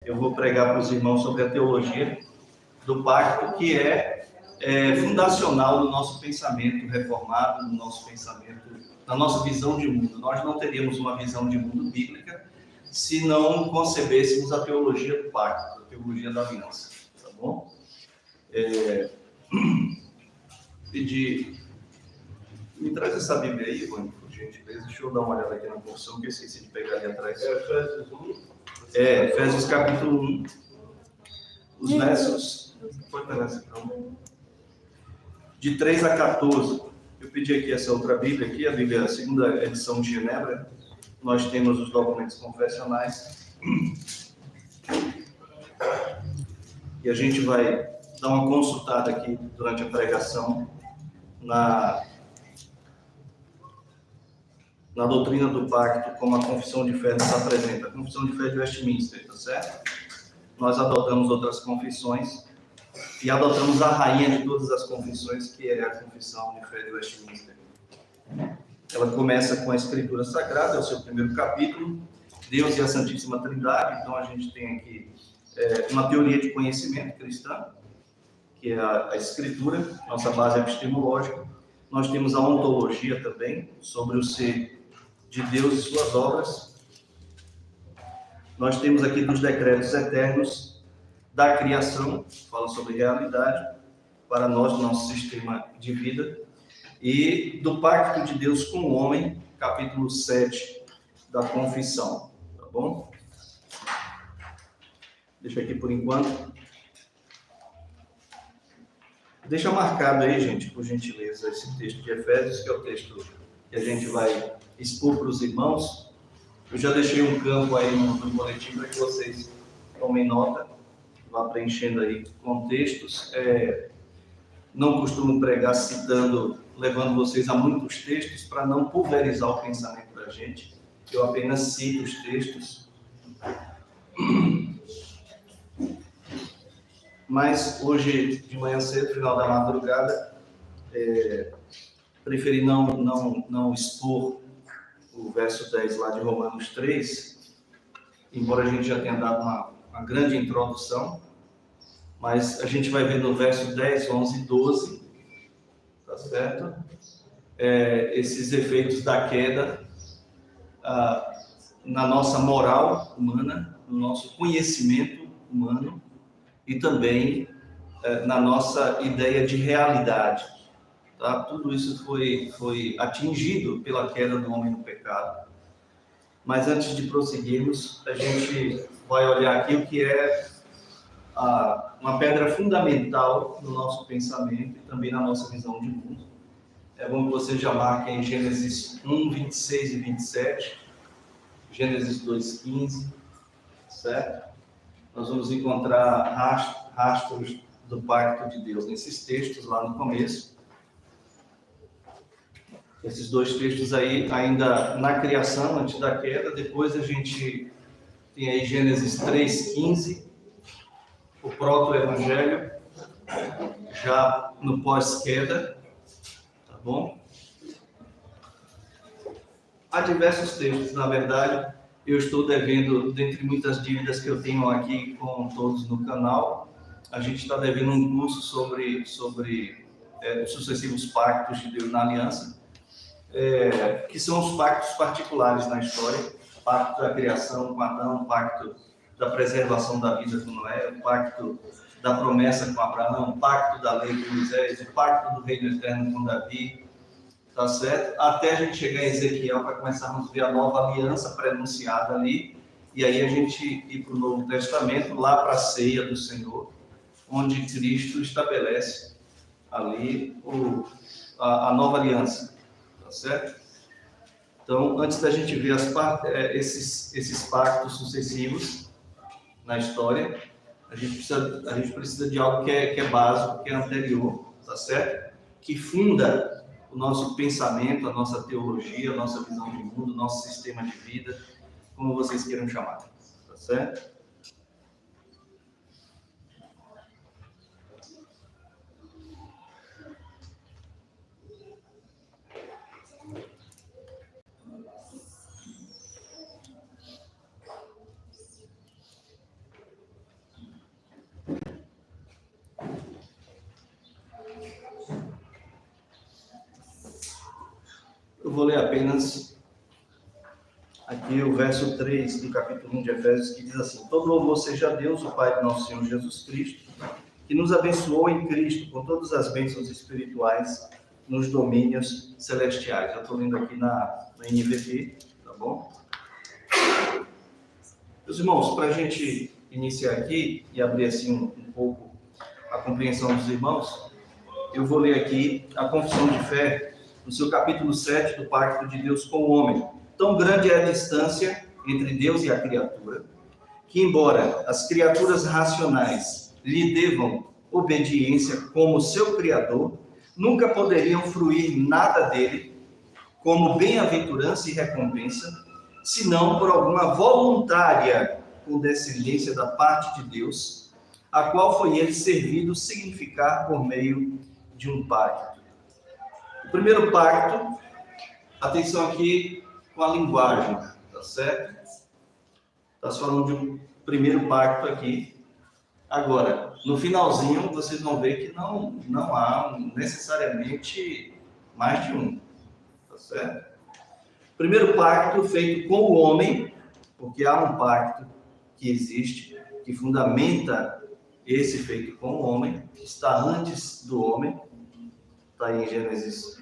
eu vou pregar para os irmãos sobre a teologia do pacto, que é fundacional no nosso pensamento reformado, no nosso pensamento, na nossa visão de mundo. Nós não teríamos uma visão de mundo bíblica se não concebêssemos a teologia do pacto, a teologia da aliança, tá bom? Pedir, me traz essa Bíblia aí, Ivone, por gentileza. Deixa eu dar uma olhada aqui na porção que eu esqueci de pegar ali atrás. Efésios 1. Efésios capítulo 1, os versos, pode pegar essa então, de 3 a 14. Eu pedi aqui essa outra Bíblia aqui, a Bíblia, a segunda edição de Genebra. Nós temos os documentos confessionais. E a gente vai dar uma consultada aqui durante a pregação na doutrina do pacto, como a confissão de fé nos apresenta. A confissão de fé de Westminster, tá certo? Nós adotamos outras confissões e adotamos a rainha de todas as confissões, que é a confissão de fé de Westminster. Ela começa com a Escritura Sagrada, é o seu primeiro capítulo, Deus e a Santíssima Trindade. Então a gente tem aqui uma teoria de conhecimento cristã, que é a Escritura, nossa base epistemológica. Nós temos a ontologia também, sobre o ser de Deus e suas obras. Nós temos aqui dos decretos eternos da criação, fala sobre realidade para nós, no nosso sistema de vida, e do pacto de Deus com o homem, capítulo 7 da confissão, tá bom? Deixa aqui por enquanto. Deixa marcado aí, gente, por gentileza, esse texto de Efésios, que é o texto que a gente vai expor para os irmãos. Eu já deixei um campo aí no boletim para que vocês tomem nota, vá preenchendo aí contextos. Não costumo pregar citando, levando vocês a muitos textos para não pulverizar o pensamento da gente. Eu apenas cito os textos. Mas hoje, de manhã cedo, final da madrugada, preferi não expor o verso 10 lá de Romanos 3, embora a gente já tenha dado uma grande introdução, mas a gente vai ver no verso 10, 11 e 12, tá certo? Esses efeitos da queda na nossa moral humana, no nosso conhecimento humano e também na nossa ideia de realidade. Tá? Tudo isso foi atingido pela queda do homem no pecado. Mas antes de prosseguirmos, a gente vai olhar aqui o que é uma pedra fundamental no nosso pensamento e também na nossa visão de mundo. É bom que você já marque em Gênesis 1, 26 e 27, Gênesis 2, 15, certo? Nós vamos encontrar rastros do pacto de Deus nesses textos lá no começo. Esses dois textos aí, ainda na criação, antes da queda. Depois a gente tem aí Gênesis 3:15, o proto-evangelho, já no pós-queda, tá bom? Há diversos textos, na verdade. Eu estou devendo, dentre muitas dívidas que eu tenho aqui com todos no canal, a gente está devendo um curso sobre os sucessivos pactos de Deus na aliança, que são os pactos particulares na história: o pacto da criação com Adão, o pacto da preservação da vida com Noé, o pacto da promessa com Abraão, o pacto da lei com Moisés, o pacto do reino eterno com Davi, tá certo? Até a gente chegar em Ezequiel para começarmos a ver a nova aliança prenunciada ali, e aí a gente ir para o Novo Testamento, lá para a ceia do Senhor, onde Cristo estabelece ali a nova aliança, tá certo? Então, antes da gente ver esses pactos sucessivos na história, a gente precisa de algo que é básico, que é anterior, tá certo? Que funda o nosso pensamento, a nossa teologia, a nossa visão de mundo, o nosso sistema de vida, como vocês queiram chamar, tá certo? Eu vou ler apenas aqui o verso 3 do capítulo 1 de Efésios, que diz assim: todo louvor seja a Deus, o Pai do nosso Senhor Jesus Cristo, que nos abençoou em Cristo com todas as bênçãos espirituais nos domínios celestiais. Eu estou lendo aqui na NVT, tá bom? Meus irmãos, para a gente iniciar aqui e abrir assim um pouco a compreensão dos irmãos, eu vou ler aqui a Confissão de Fé, no seu capítulo 7 do Pacto de Deus com o Homem. Tão grande é a distância entre Deus e a criatura, que embora as criaturas racionais lhe devam obediência como seu Criador, nunca poderiam fruir nada dele como bem-aventurança e recompensa, senão por alguma voluntária condescendência da parte de Deus, a qual foi ele servido significar por meio de um pacto. O primeiro pacto, atenção aqui com a linguagem, tá certo? Está falando de um primeiro pacto aqui. Agora, no finalzinho, vocês vão ver que não há necessariamente mais de um, tá certo? Primeiro pacto feito com o homem, porque há um pacto que existe, que fundamenta esse feito com o homem, que está antes do homem, está aí em Gênesis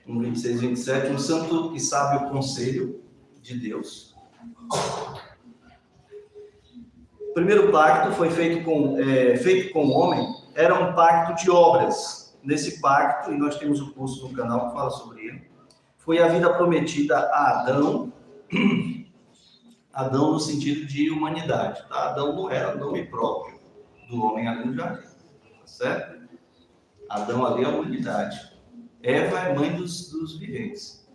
1, 26, 27, um santo e sábio conselho de Deus. O primeiro pacto foi feito com o homem, era um pacto de obras. Nesse pacto, e nós temos um curso no canal que fala sobre ele, foi a vida prometida a Adão, Adão no sentido de humanidade, tá? Adão não era nome próprio do homem ali no jardim, tá certo? Adão ali é a humanidade. Eva é mãe dos viventes,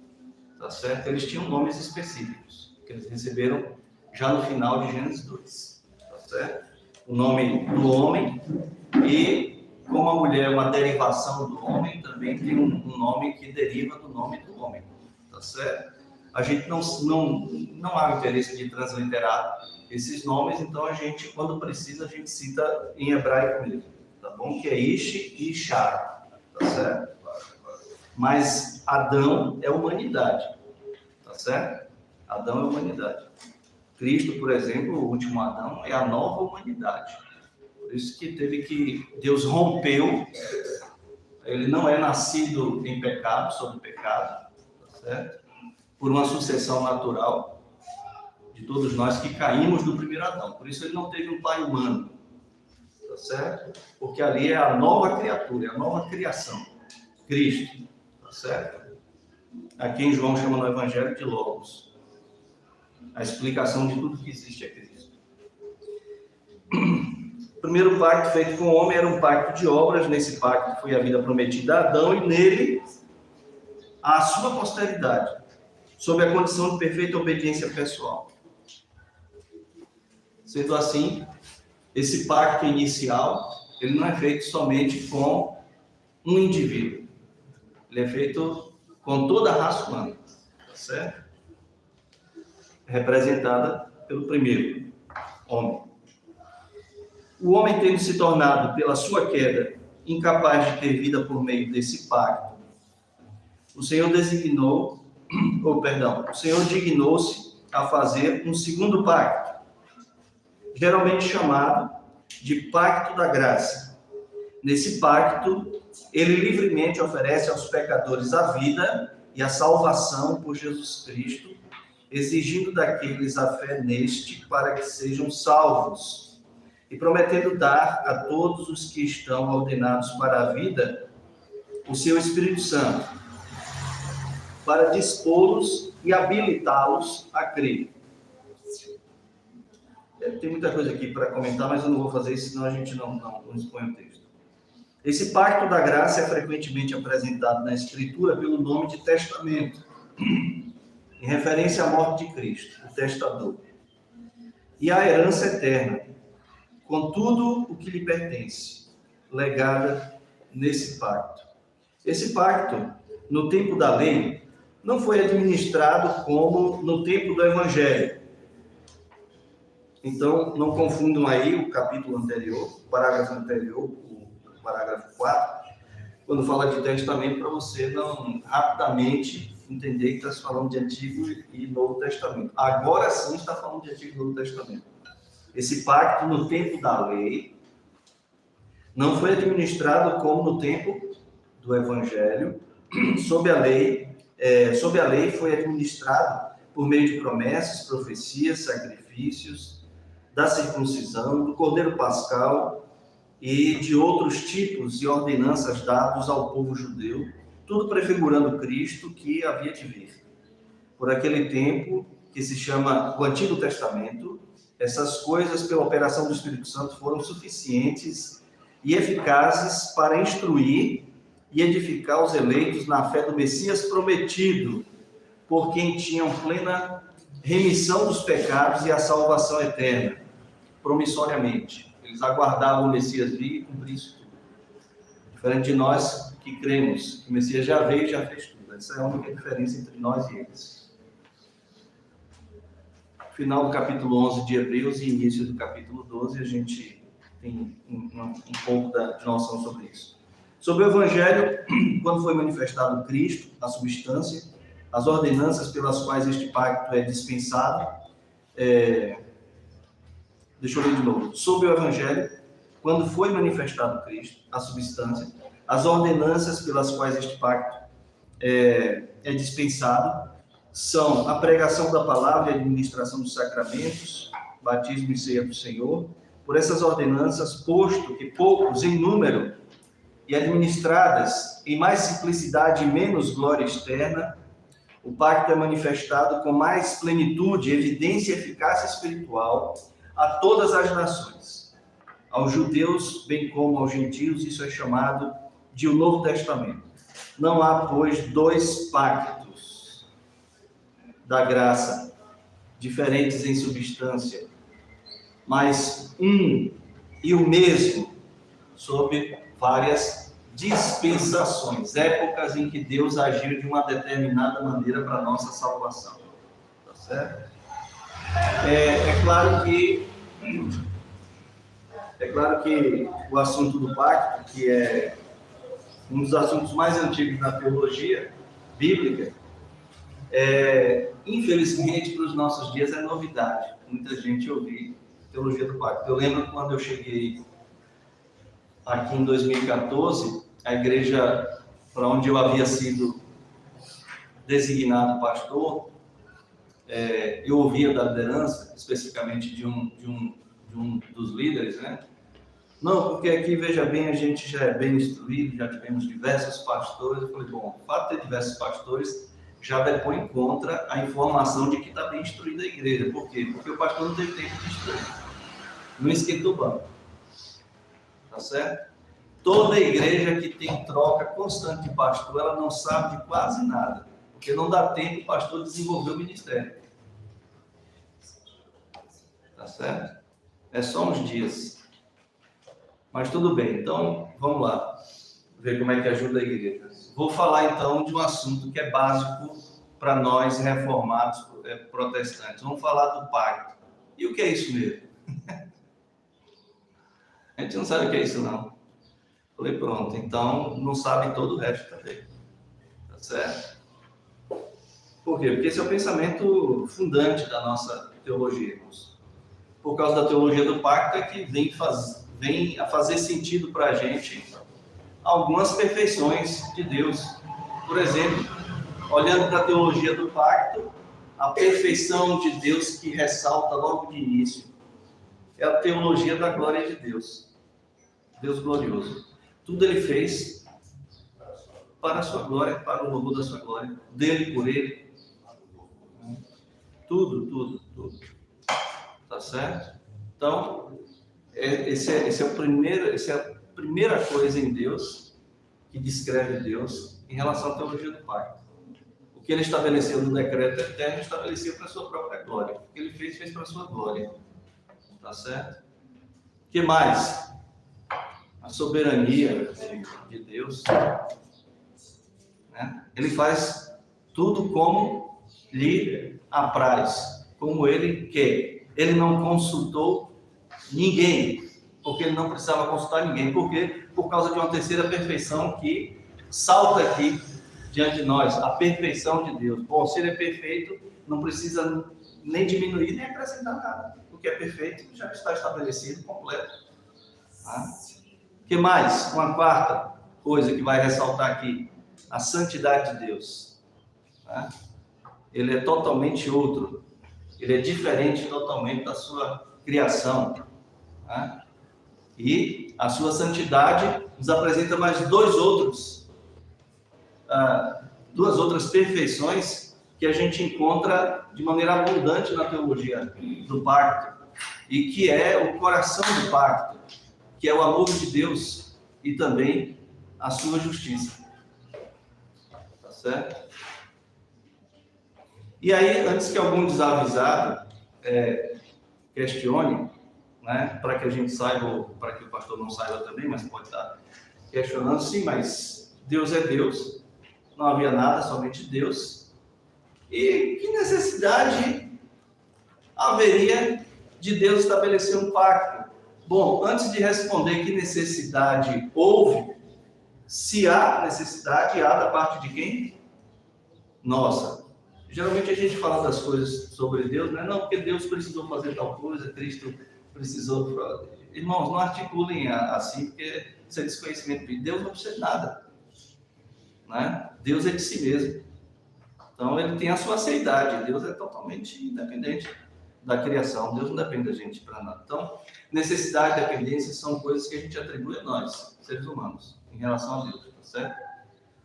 tá certo? Eles tinham nomes específicos, que eles receberam já no final de Gênesis 2. Certo? O nome do homem, e como a mulher é uma derivação do homem, também tem um nome que deriva do nome do homem, tá certo? A gente não há interesse de transliterar esses nomes, então a gente, quando precisa, a gente cita em hebraico mesmo, tá bom? Que é Ish e Ishar, tá certo? Mas Adão é humanidade, tá certo? Adão é humanidade. Cristo, por exemplo, o último Adão, é a nova humanidade. Por isso que Deus rompeu, ele não é nascido em pecado, sob pecado, tá certo? Por uma sucessão natural de todos nós que caímos do primeiro Adão. Por isso ele não teve um pai humano, tá certo? Porque ali é a nova criatura, é a nova criação, Cristo, tá certo? Aqui em João chama no Evangelho de Logos. A explicação de tudo que existe é Cristo. O primeiro pacto feito com o homem era um pacto de obras. Nesse pacto foi a vida prometida a Adão e nele a sua posteridade, sob a condição de perfeita obediência pessoal. Sendo assim, esse pacto inicial, ele não é feito somente com um indivíduo. Ele é feito com toda a raça humana, tá certo? Representada pelo primeiro homem. O homem tendo se tornado, pela sua queda, incapaz de ter vida por meio desse pacto, o Senhor dignou-se a fazer um segundo pacto, geralmente chamado de pacto da graça. Nesse pacto, ele livremente oferece aos pecadores a vida e a salvação por Jesus Cristo, exigindo daqueles a fé neste para que sejam salvos, e prometendo dar a todos os que estão ordenados para a vida o seu Espírito Santo, para dispô-los e habilitá-los a crer. Tem muita coisa aqui para comentar, mas eu não vou fazer isso, senão a gente não expõe o texto. Esse pacto da graça é frequentemente apresentado na Escritura pelo nome de testamento, em referência à morte de Cristo, o testador, e à herança eterna, com tudo o que lhe pertence, legada nesse pacto. Esse pacto, no tempo da lei, não foi administrado como no tempo do Evangelho. Então, não confundam aí o capítulo anterior, o parágrafo anterior, o parágrafo 4, quando fala de testamento, para você não rapidamente entender que está se falando de Antigo e Novo Testamento. Agora sim está falando de Antigo e Novo Testamento. Esse pacto no tempo da lei não foi administrado como no tempo do Evangelho. Sob a lei foi administrado por meio de promessas, profecias, sacrifícios, da circuncisão, do Cordeiro Pascal e de outros tipos e ordenanças dados ao povo judeu, tudo prefigurando Cristo que havia de vir. Por aquele tempo, que se chama o Antigo Testamento, essas coisas, pela operação do Espírito Santo, foram suficientes e eficazes para instruir e edificar os eleitos na fé do Messias prometido, por quem tinham plena remissão dos pecados e a salvação eterna, promissoriamente. Eles aguardavam o Messias vir e cumprir isso tudo. Diferente de nós que cremos que o Messias já veio e já fez tudo. Essa é a única diferença entre nós e eles. Final do capítulo 11 de Hebreus e início do capítulo 12, a gente tem um pouco de noção sobre isso. Sobre o Evangelho, quando foi manifestado Cristo, a substância, as ordenanças pelas quais este pacto é dispensado, deixa eu ler de novo. Sobre o Evangelho, quando foi manifestado Cristo, a substância, as ordenanças pelas quais este pacto é dispensado são a pregação da palavra e a administração dos sacramentos, batismo e ceia do Senhor. Por essas ordenanças, posto que poucos em número e administradas em mais simplicidade e menos glória externa, o pacto é manifestado com mais plenitude, evidência e eficácia espiritual a todas as nações, aos judeus bem como aos gentios. Isso é chamado de o Novo Testamento. Não há, pois, dois pactos da graça, diferentes em substância, mas um e o mesmo, sob várias dispensações, épocas em que Deus agiu de uma determinada maneira para a nossa salvação. Tá certo? É claro que o assunto do pacto, que é um dos assuntos mais antigos da teologia bíblica, infelizmente, para os nossos dias é novidade. Muita gente ouvir teologia do pacto. Eu lembro quando eu cheguei aqui em 2014, a igreja para onde eu havia sido designado pastor, eu ouvia da liderança, especificamente de um dos líderes, né? Não, porque aqui, veja bem, a gente já é bem instruído, já tivemos diversos pastores. Eu falei, bom, o fato de ter diversos pastores já depõe contra a informação de que está bem instruída a igreja. Por quê? Porque o pastor não teve tempo de instruir. Não esquentou o banco. Tá certo? Toda igreja que tem troca constante de pastor, ela não sabe de quase nada. Porque não dá tempo o pastor desenvolver o ministério. Tá certo? É só uns dias. Mas tudo bem. Então, vamos lá. Ver como é que ajuda a igreja. Vou falar, então, de um assunto que é básico para nós reformados protestantes. Vamos falar do pacto. E o que é isso mesmo? A gente não sabe o que é isso, não. Falei, pronto. Então, não sabe todo o resto também. Tá certo? Por quê? Porque esse é o pensamento fundante da nossa teologia. Por causa da teologia do pacto é que vem a fazer sentido para a gente algumas perfeições de Deus. Por exemplo, olhando para a teologia do pacto, a perfeição de Deus que ressalta logo de início é a teologia da glória de Deus. Deus glorioso. Tudo ele fez para a sua glória, para o louvor da sua glória. Dele, por ele. Tudo. Tá certo? Então, essa é a primeira coisa em Deus que descreve Deus em relação à teologia do pacto. O que ele estabeleceu no decreto eterno, estabeleceu para a sua própria glória. O que ele fez para a sua glória. Tá certo? O que mais? A soberania de Deus. Né? Ele faz tudo como lhe apraz, como ele quer. Ele não consultou ninguém, porque ele não precisava consultar ninguém. Por quê? Por causa de uma terceira perfeição que salta aqui diante de nós a perfeição de Deus. Bom, se ele é perfeito, não precisa nem diminuir, nem acrescentar nada. O que é perfeito já está estabelecido, completo. O que mais? Uma quarta coisa que vai ressaltar aqui, a santidade de Deus. Ele é totalmente outro. Ele é diferente totalmente da sua criação. E a sua santidade nos apresenta mais duas outras perfeições que a gente encontra de maneira abundante na teologia do pacto, e que é o coração do pacto, que é o amor de Deus e também a sua justiça. Tá certo? E aí, antes que algum desavisado questione, né, para que a gente saiba, para que o pastor não saiba também, mas pode estar questionando, sim, mas Deus é Deus, não havia nada, somente Deus. E que necessidade haveria de Deus estabelecer um pacto? Bom, antes de responder que necessidade houve, se há necessidade, há da parte de quem? Nossa. Geralmente a gente fala das coisas sobre Deus, né? Não, porque Deus precisou fazer tal coisa, Cristo precisou... Irmãos, não articulem assim, porque isso é desconhecimento de Deus, não precisa de nada. Né? Deus é de si mesmo. Então, ele tem a sua aceidade. Deus é totalmente independente da criação. Deus não depende da gente para nada. Então, necessidade e dependência são coisas que a gente atribui a nós, seres humanos, em relação a Deus, tá certo?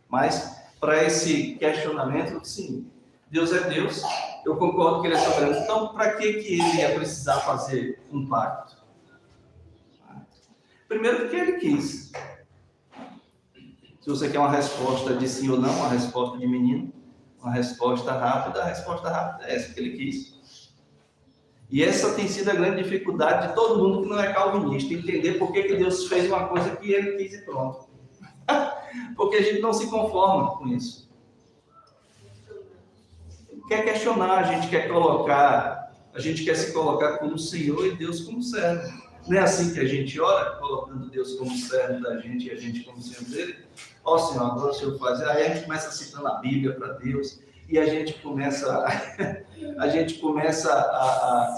Mas, para esse questionamento, sim, Deus é Deus, eu concordo que ele é soberano. Então, para que ele ia precisar fazer um pacto? Primeiro, porque ele quis. Se você quer uma resposta de sim ou não, uma resposta de menino, uma resposta rápida, a resposta rápida é essa, porque ele quis. E essa tem sido a grande dificuldade de todo mundo que não é calvinista, entender por que Deus fez uma coisa que ele quis e pronto. Porque a gente não se conforma com isso. Quer questionar, a gente quer se colocar como Senhor e Deus como servo. Não é assim que a gente ora, colocando Deus como servo da gente e a gente como Senhor dele? Ó Senhor, agora o Senhor faz. Aí a gente começa citando a Bíblia para Deus e a gente começa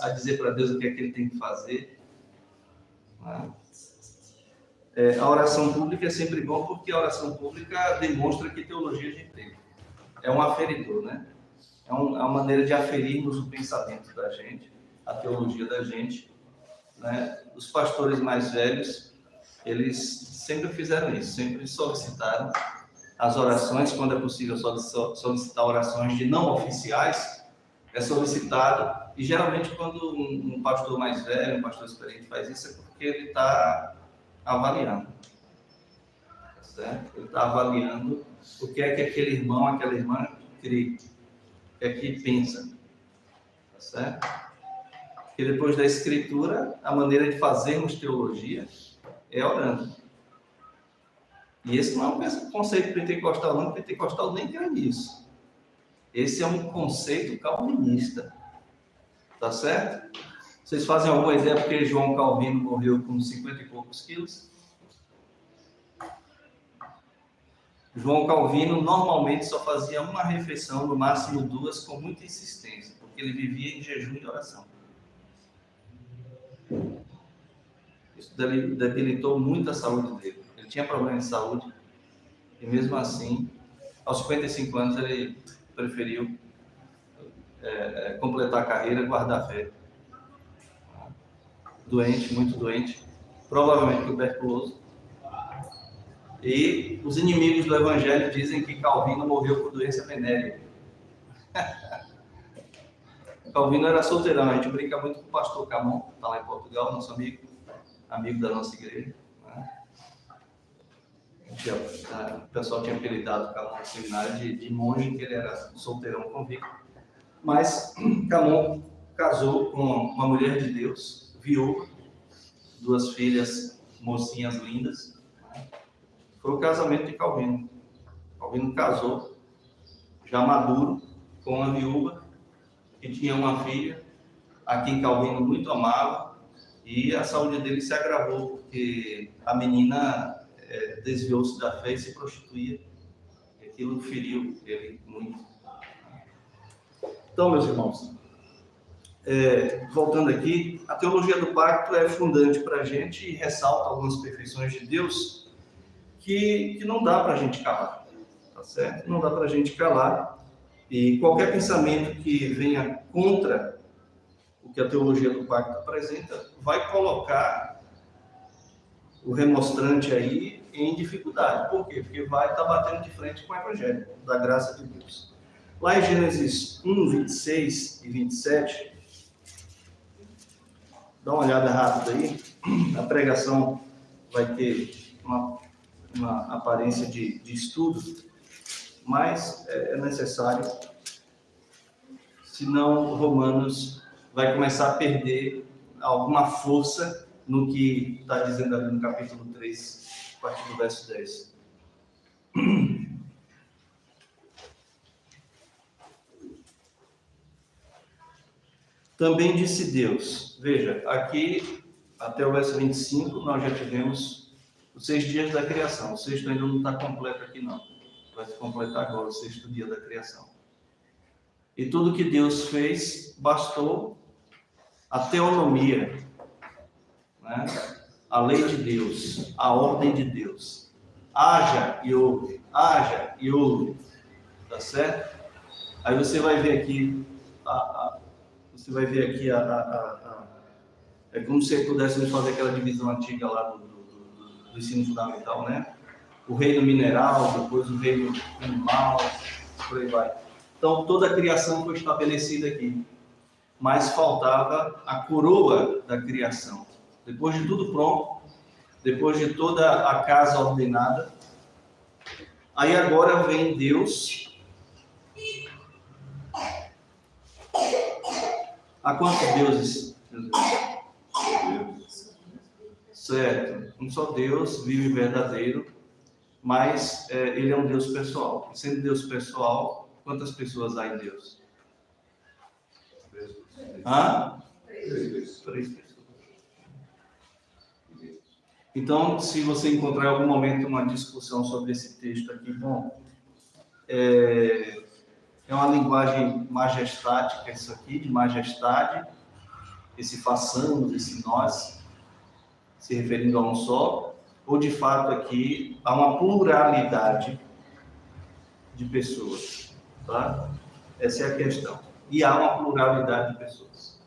a dizer para Deus o que é que ele tem que fazer. A oração pública é sempre bom, porque a oração pública demonstra que teologia a gente tem. É um aferidor, né? É uma maneira de aferirmos o pensamento da gente, a teologia da gente. Né? Os pastores mais velhos, eles sempre fizeram isso, sempre solicitaram as orações, quando é possível solicitar orações de não oficiais, é solicitado, e geralmente quando um pastor mais velho, um pastor experiente faz isso, é porque ele está avaliando, certo? Ele está avaliando o que é que aquele irmão, aquela irmã crê, o que é que pensa, tá certo? Porque depois da escritura, a maneira de fazermos teologia é orando. E esse não é um conceito pentecostal, não. Pentecostal nem crê nisso. Esse é um conceito calvinista. Tá certo? Vocês fazem alguma ideia porque João Calvino morreu com 50 e poucos quilos? João Calvino normalmente só fazia uma refeição, no máximo duas, com muita insistência, porque ele vivia em jejum e oração. Isso debilitou muito a saúde dele. Ele tinha problema de saúde e mesmo assim, aos 55 anos, ele preferiu completar a carreira e guardar a fé. Doente, muito doente, provavelmente tuberculoso. E os inimigos do Evangelho dizem que Calvino morreu por doença venérea. Calvino era solteirão, a gente brinca muito com o pastor Camon, que está lá em Portugal, nosso amigo da nossa igreja. Né? O pessoal tinha apelidado Camon no seminário de monge, que ele era solteirão convicto. Mas Camon casou com uma mulher de Deus, viúva, duas filhas mocinhas lindas. Né? Foi o casamento de Calvino. Calvino casou, já maduro, com uma viúva, que tinha uma filha, a quem Calvino muito amava, e a saúde dele se agravou, porque a menina desviou-se da fé e se prostituía. aquilo feriu ele muito. Então, meus irmãos, voltando aqui, a teologia do pacto é fundante para a gente e ressalta algumas perfeições de Deus que não dá para a gente calar, tá certo? Não dá para a gente calar, e qualquer pensamento que venha contra o que a teologia do pacto apresenta vai colocar o remonstrante aí em dificuldade. Por quê? Porque vai estar batendo de frente com o Evangelho da graça de Deus. Lá em Gênesis 1, 26 e 27, dá uma olhada rápida aí. A pregação vai ter uma aparência de estudo, mas é necessário, senão Romanos vai começar a perder alguma força no que está dizendo ali no capítulo 3, a partir do verso 10. Também disse Deus, veja, aqui até o verso 25 nós já tivemos os 6 dias da criação. O sexto ainda não está completo aqui não, vai se completar agora o 6º dia da criação. E tudo que Deus fez, bastou a teonomia, né? A lei de Deus, a ordem de Deus. Haja e ouve, tá certo? Aí você vai ver aqui, é como se pudéssemos fazer aquela divisão antiga lá do ensino fundamental, né? O reino mineral, depois o reino animal, por aí vai. Então, toda a criação foi estabelecida aqui, mas faltava a coroa da criação. Depois de tudo pronto, depois de toda a casa ordenada, aí agora vem Deus. Há quantos deuses? Certo, um só Deus, vivo e verdadeiro, mas ele é um Deus pessoal. E sendo Deus pessoal, quantas pessoas há em Deus? 3 pessoas. Então, se você encontrar em algum momento uma discussão sobre esse texto aqui, bom, é uma linguagem majestática isso aqui, de majestade, esse façamos, esse nós, se referindo a um só, ou de fato aqui há uma pluralidade de pessoas, tá? Essa é a questão. E há uma pluralidade de pessoas.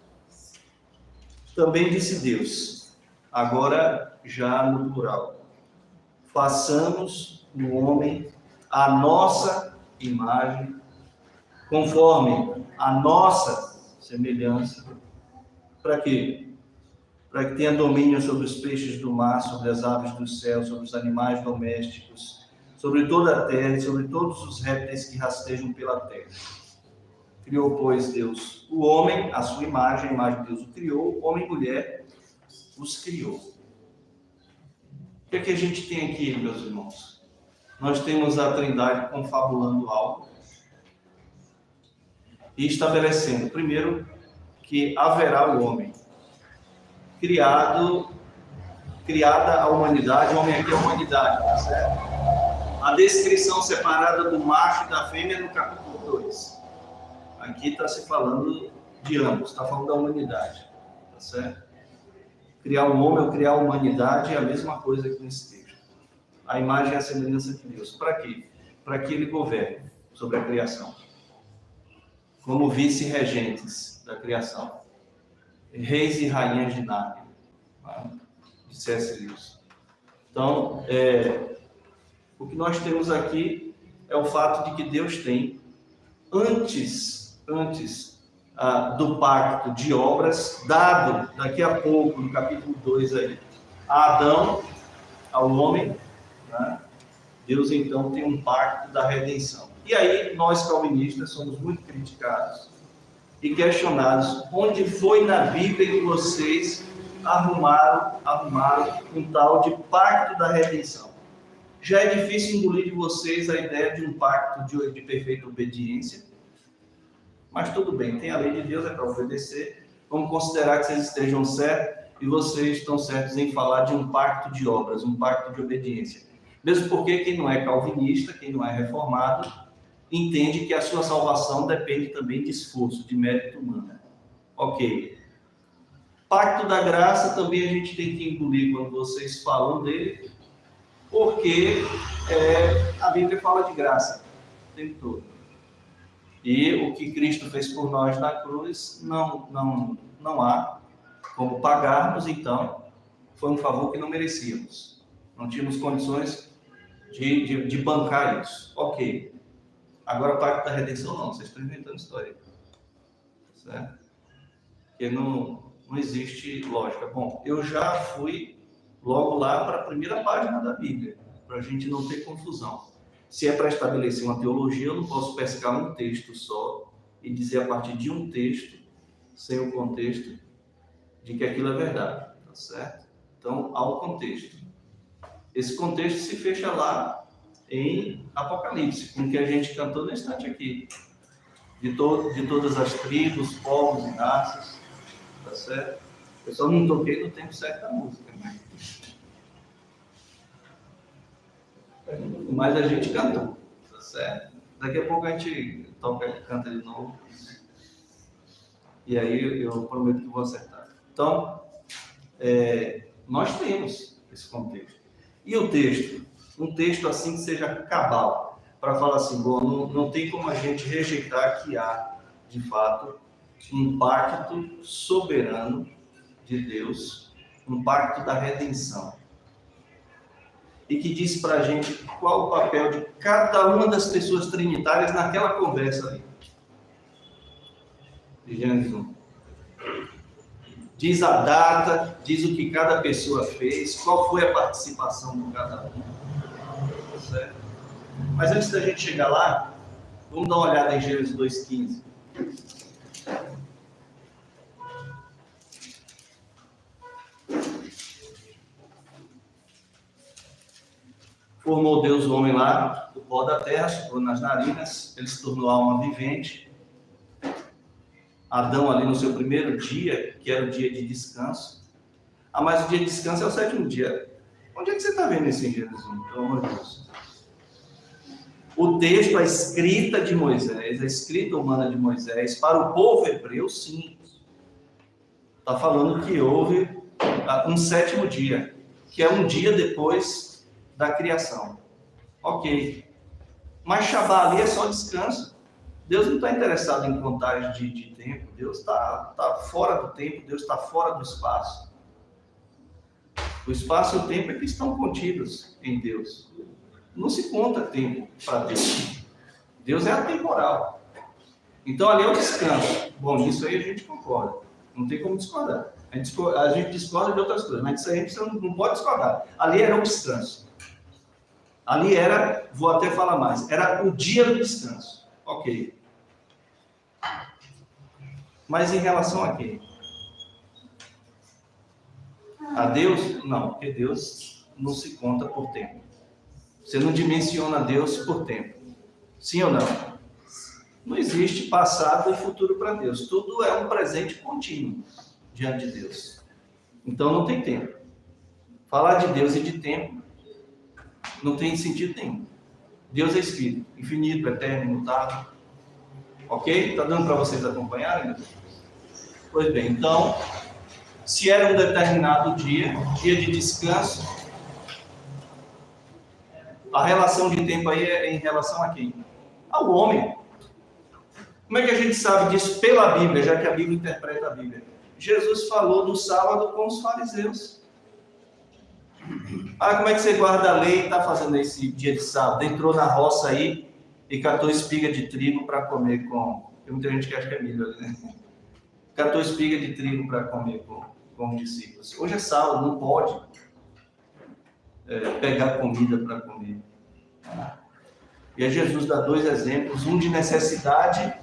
Também disse Deus, agora já no plural, façamos no homem a nossa imagem, conforme a nossa semelhança. Para quê? Para que tenha domínio sobre os peixes do mar, sobre as aves do céu, sobre os animais domésticos, sobre toda a terra e sobre todos os répteis que rastejam pela terra. Criou, pois, Deus o homem, a sua imagem, a imagem de Deus o criou, homem e mulher os criou. O que é que a gente tem aqui, meus irmãos? Nós temos a Trindade confabulando algo e estabelecendo, primeiro, que haverá o homem. Criada a humanidade, o homem aqui é a humanidade, tá certo? A descrição separada do macho e da fêmea no capítulo 2. Aqui está se falando de ambos, está falando da humanidade, tá certo? Criar o homem ou criar a humanidade é a mesma coisa que nesse texto. A imagem é a semelhança de Deus. Para quê? Para que ele governe sobre a criação. Como vice-regentes da criação. Reis e rainhas de Nárnia. De C.S. Lewis. Então, o que nós temos aqui é o fato de que Deus tem, antes do pacto de obras, dado daqui a pouco, no capítulo 2 aí, a Adão, ao homem, né? Deus então tem um pacto da redenção. E aí nós calvinistas somos muito criticados e questionados onde foi na Bíblia que vocês arrumaram um tal de pacto da redenção. Já é difícil engolir de vocês a ideia de um pacto de perfeita obediência. Mas tudo bem, tem a lei de Deus, é para obedecer. Vamos considerar que vocês estejam certos e vocês estão certos em falar de um pacto de obras, um pacto de obediência. Mesmo porque quem não é calvinista, quem não é reformado, entende que a sua salvação depende também de esforço, de mérito humano. Ok. Pacto da graça também a gente tem que engolir quando vocês falam dele, porque a Bíblia fala de graça o tempo todo. E o que Cristo fez por nós na cruz, não há como pagarmos, então, foi um favor que não merecíamos. Não tínhamos condições de bancar isso. Ok. Agora, o pacto da redenção, não. Vocês estão inventando história. Certo? Porque não existe lógica. Bom, eu já fui logo lá para a primeira página da Bíblia, para a gente não ter confusão. Se é para estabelecer uma teologia, eu não posso pescar um texto só e dizer a partir de um texto, sem o contexto, de que aquilo é verdade, tá certo? Então, há um contexto. Esse contexto se fecha lá em Apocalipse, com o que a gente cantou no instante aqui. De todas as tribos, povos e raças, tá certo? Eu só não toquei no tempo certo da música, né? Mas a gente cantou, tá certo? Daqui a pouco a gente canta de novo. E aí eu prometo que vou acertar. Então, nós temos esse contexto. E o texto? Um texto assim que seja cabal, para falar assim, bom, não tem como a gente rejeitar que há, de fato, um pacto soberano de Deus, um pacto da redenção. E que diz para a gente qual o papel de cada uma das pessoas trinitárias naquela conversa ali. De Gênesis 1. Diz a data, diz o que cada pessoa fez, qual foi a participação de cada um. Certo? Mas antes da gente chegar lá, vamos dar uma olhada em Gênesis 2,15. Formou Deus o homem lá, do pó da terra, soprou nas narinas, ele se tornou alma vivente. Adão ali no seu primeiro dia, que era o dia de descanso. Mas o dia de descanso é o 7º dia. Onde é que você está vendo isso em Gênesis 1? Pelo amor de Deus. O texto, a escrita de Moisés, a escrita humana de Moisés, para o povo hebreu, sim. Está falando que houve um 7º dia, que é um dia depois da criação. Ok. Mas Shabá ali é só descanso. Deus não está interessado em contagem de tempo. Deus está fora do tempo, Deus está fora do espaço. O espaço e o tempo é que estão contidos em Deus. Não se conta tempo para Deus. Deus é atemporal. Então ali é o descanso. Bom, isso aí a gente concorda. Não tem como discordar. A gente discorda de outras coisas, mas isso aí a gente não pode discordar. Ali era o descanso. Ali era, vou até falar mais, era o dia do descanso. Ok. Mas em relação a quem? A Deus? Não, porque Deus não se conta por tempo. Você não dimensiona Deus por tempo. Sim ou não? Não existe passado e futuro para Deus. Tudo é um presente contínuo diante de Deus. Então não tem tempo. Falar de Deus e de tempo não tem sentido nenhum. Deus é Espírito, infinito, eterno, imutável. Ok? Está dando para vocês acompanharem? Pois bem, então, se era um determinado dia de descanso, a relação de tempo aí é em relação a quem? Ao homem. Como é que a gente sabe disso? Pela Bíblia, já que a Bíblia interpreta a Bíblia. Jesus falou do sábado com os fariseus. Como é que você guarda a lei e está fazendo esse dia de sábado? Entrou na roça aí e catou espiga de trigo para comer com... Tem muita gente que acha que é milho ali, né? Catou espiga de trigo para comer com os discípulos. Hoje é sábado, não pode pegar comida para comer. E aí Jesus dá 2 exemplos, um de necessidade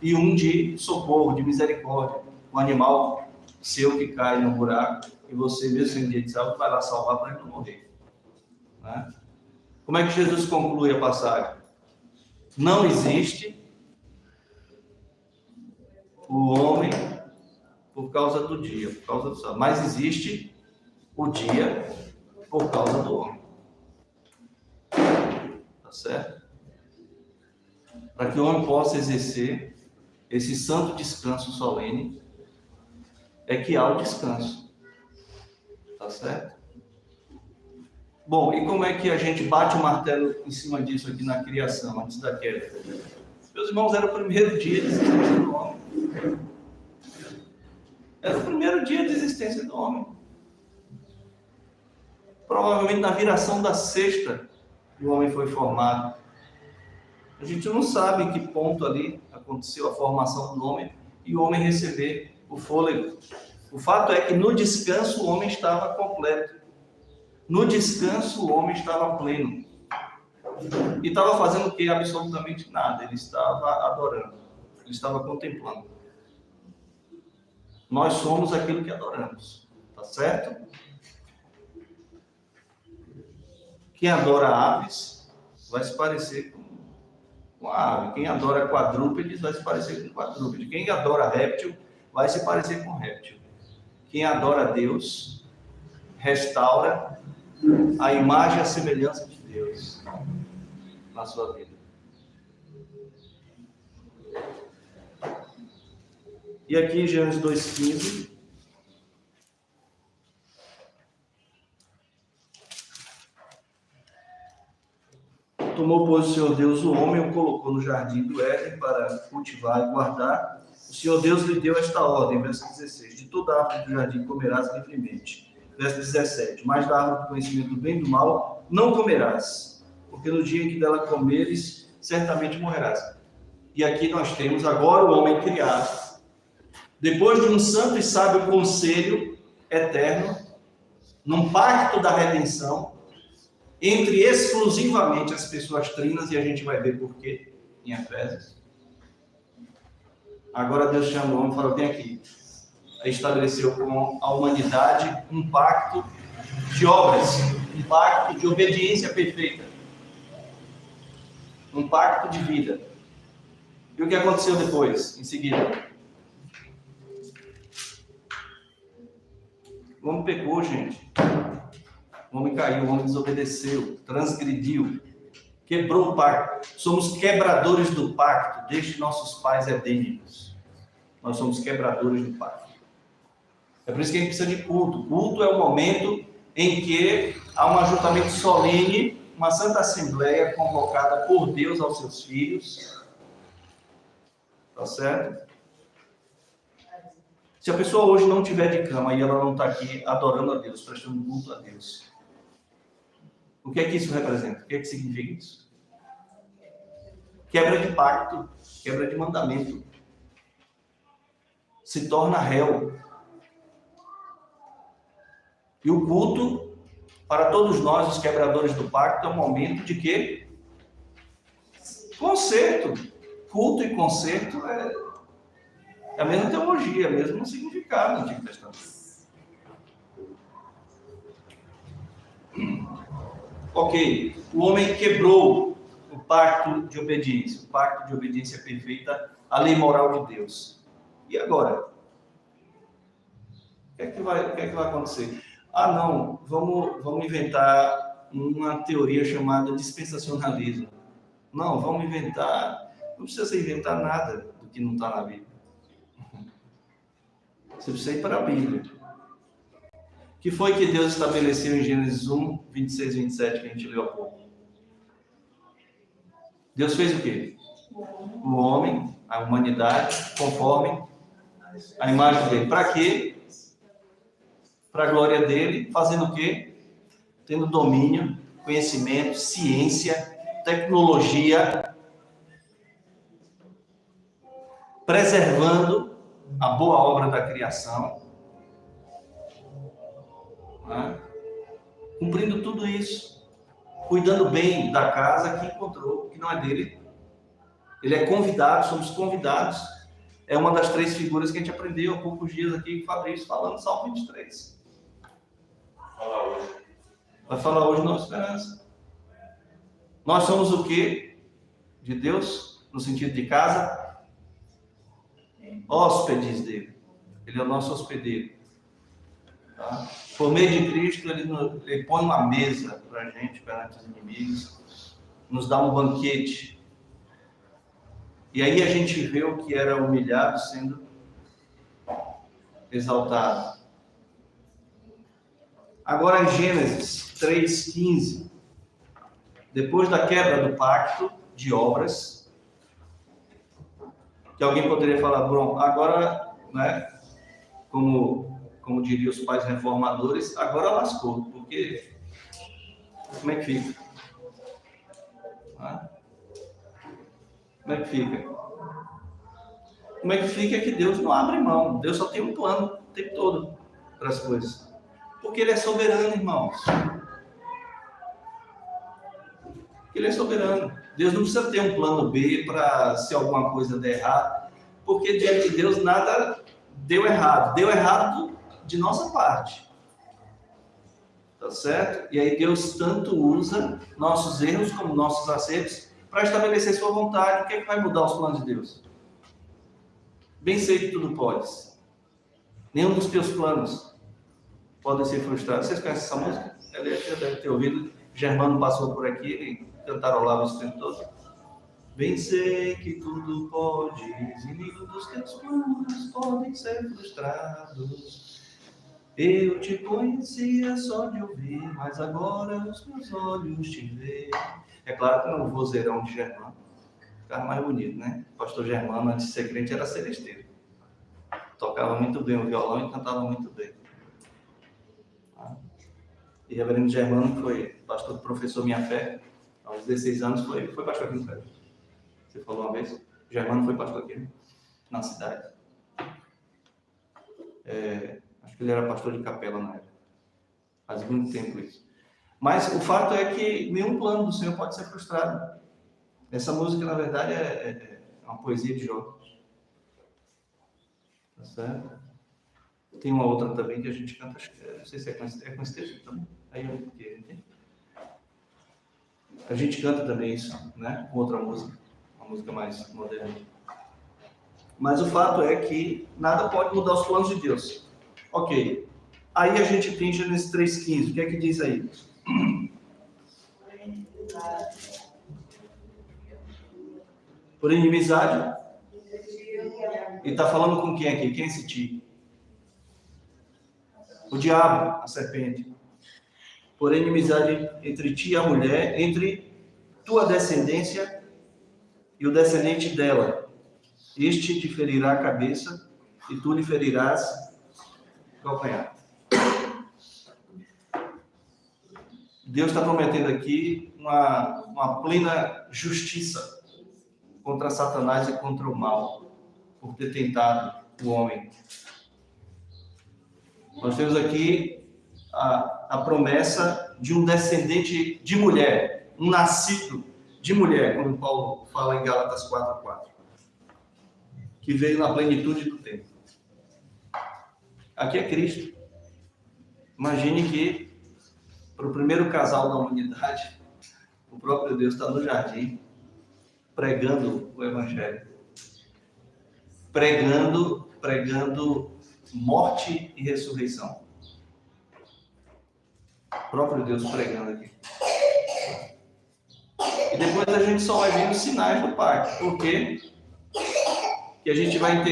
e um de socorro, de misericórdia. Um animal seu que cai no buraco e você, mesmo sem dia de sábado, vai lá salvar para ele não morrer. Né? Como é que Jesus conclui a passagem? Não existe o homem por causa do dia, por causa do sábado, mas existe o dia por causa do homem. Tá certo? Para que o homem possa exercer esse santo descanso solene, é que há o descanso. Tá certo? Bom, e como é que a gente bate o martelo em cima disso aqui na criação, antes da queda? Meus irmãos, era o primeiro dia de existência do homem. Era o primeiro dia de existência do homem. Provavelmente na viração da sexta, o homem foi formado. A gente não sabe em que ponto ali aconteceu a formação do homem e o homem receber o fôlego. O fato é que no descanso o homem estava completo. No descanso o homem estava pleno. E estava fazendo o quê? Absolutamente nada. Ele estava adorando. Ele estava contemplando. Nós somos aquilo que adoramos. Tá certo? Quem adora aves vai se parecer com a ave. Quem adora quadrúpedes vai se parecer com quadrúpede. Quem adora réptil vai se parecer com réptil. Quem adora Deus restaura a imagem e a semelhança de Deus na sua vida. E aqui em Gênesis 2,15, tomou, pois, o Senhor Deus o homem, o colocou no jardim do Éden para cultivar e guardar. O Senhor Deus lhe deu esta ordem, verso 16: de toda árvore do jardim comerás livremente. Verso 17: mas da árvore do conhecimento do bem e do mal não comerás, porque no dia em que dela comeres, certamente morrerás. E aqui nós temos agora o homem criado, depois de um santo e sábio conselho eterno, num pacto da redenção, entre exclusivamente as pessoas trinas, e a gente vai ver por quê em Efésios. Agora Deus chama o homem e fala: vem aqui. Estabeleceu com a humanidade um pacto de obras, um pacto de obediência perfeita, um pacto de vida. E o que aconteceu depois, em seguida? O homem pecou, gente. O homem caiu, o homem desobedeceu, transgrediu, quebrou o pacto. Somos quebradores do pacto, desde nossos pais edênicos. Nós somos quebradores do pacto. É por isso que a gente precisa de culto. Culto é o momento em que há um ajuntamento solene, uma santa assembleia convocada por Deus aos seus filhos. Tá certo? Se a pessoa hoje não tiver de cama e ela não está aqui adorando a Deus, prestando culto a Deus, o que é que isso representa? O que é que significa isso? Quebra de pacto, quebra de mandamento. Se torna réu. E o culto, para todos nós, os quebradores do pacto, é um momento de quê? Conserto. Culto e conserto é a mesma teologia, é o mesmo significado no Antigo Testamento. Ok, o homem quebrou o pacto de obediência, o pacto de obediência perfeita à lei moral de Deus. E agora? O que é que vai acontecer? Ah, não, vamos inventar uma teoria chamada dispensacionalismo. Não, vamos inventar, não precisa inventar nada do que não está na Bíblia. Você precisa ir para a Bíblia. O que foi que Deus estabeleceu em Gênesis 1, 26 e 27, que a gente leu há pouco? Deus fez o quê? O homem, a humanidade, conforme a imagem dele. Para quê? Para a glória dele, fazendo o quê? Tendo domínio, conhecimento, ciência, tecnologia, preservando a boa obra da criação, né? Cumprindo tudo isso, cuidando bem da casa que encontrou, que não é dele. Ele é convidado, somos convidados. É uma das três figuras que a gente aprendeu há poucos dias aqui com o Fabrício, falando Salmo 23. Vai falar hoje Nova Esperança. Nós somos o quê? De Deus, no sentido de casa? Hóspedes dele. Ele é o nosso hospedeiro. Tá? Por meio de Cristo, ele põe uma mesa para a gente, perante os inimigos. nos dá um banquete. E aí a gente vê o que era humilhado sendo exaltado. Agora em Gênesis 3:15, depois da quebra do pacto de obras, que alguém poderia falar, bom, agora, né, como diriam os pais reformadores, agora lascou, porque como é que fica? Como é que fica? Como é que fica é que Deus não abre mão. Deus só tem um plano o tempo todo para as coisas. Porque Ele é soberano, irmãos. Ele é soberano. Deus não precisa ter um plano B para se alguma coisa der errado. Porque diante de Deus nada deu errado. Deu errado de nossa parte. Tá certo? E aí Deus tanto usa nossos erros como nossos acertos para estabelecer sua vontade. O que é que vai mudar os planos de Deus? Bem sei que tudo podes. Nenhum dos teus planos podem ser frustrados. Vocês conhecem essa música? Ela já deve ter ouvido. Germano passou por aqui, ele cantarolava isso o tempo todo. Bem sei que tudo podes, e nenhum dos teus planos podem ser frustrados. Eu te conhecia só de ouvir, mas agora os meus olhos te veem. É claro que no vozeirão de Germano ficava mais bonito, né? O pastor Germano, antes de ser crente, era celesteiro. Tocava muito bem o violão e cantava muito bem. E reverendo Germano, que foi pastor do Professor Minha Fé, aos 16 anos, foi pastor aqui no Fé. Você falou uma vez? Germano foi pastor aqui, na cidade. Acho que ele era pastor de capela na época. Faz muito tempo isso. Mas o fato é que nenhum plano do Senhor pode ser frustrado. Essa música, na verdade, é uma poesia de Jó. Tá certo? Tem uma outra também que a gente canta, acho que não sei se é com esse texto também. Aí eu entendo. A gente canta também isso, né? Com outra música, uma música mais moderna. Mas o fato é que nada pode mudar os planos de Deus. Ok. Aí a gente tem Gênesis 3:15. O que é que diz aí? Por inimizade. E está falando com quem aqui? Quem é esse ti? O diabo, a serpente. Por inimizade entre ti e a mulher, entre tua descendência e o descendente dela. Este te ferirá a cabeça e tu lhe ferirás o calcanhar. Deus está prometendo aqui uma plena justiça contra Satanás e contra o mal, por ter tentado o homem. Nós temos aqui a promessa de um descendente de mulher, um nascido de mulher, como Paulo fala em Gálatas 4:4, que veio na plenitude do tempo. Aqui é Cristo. Imagine que, para o primeiro casal da humanidade, o próprio Deus está no jardim, pregando o Evangelho. Pregando morte e ressurreição. O próprio Deus pregando aqui. E depois a gente só vai ver os sinais do pacto. Por quê? Que a gente vai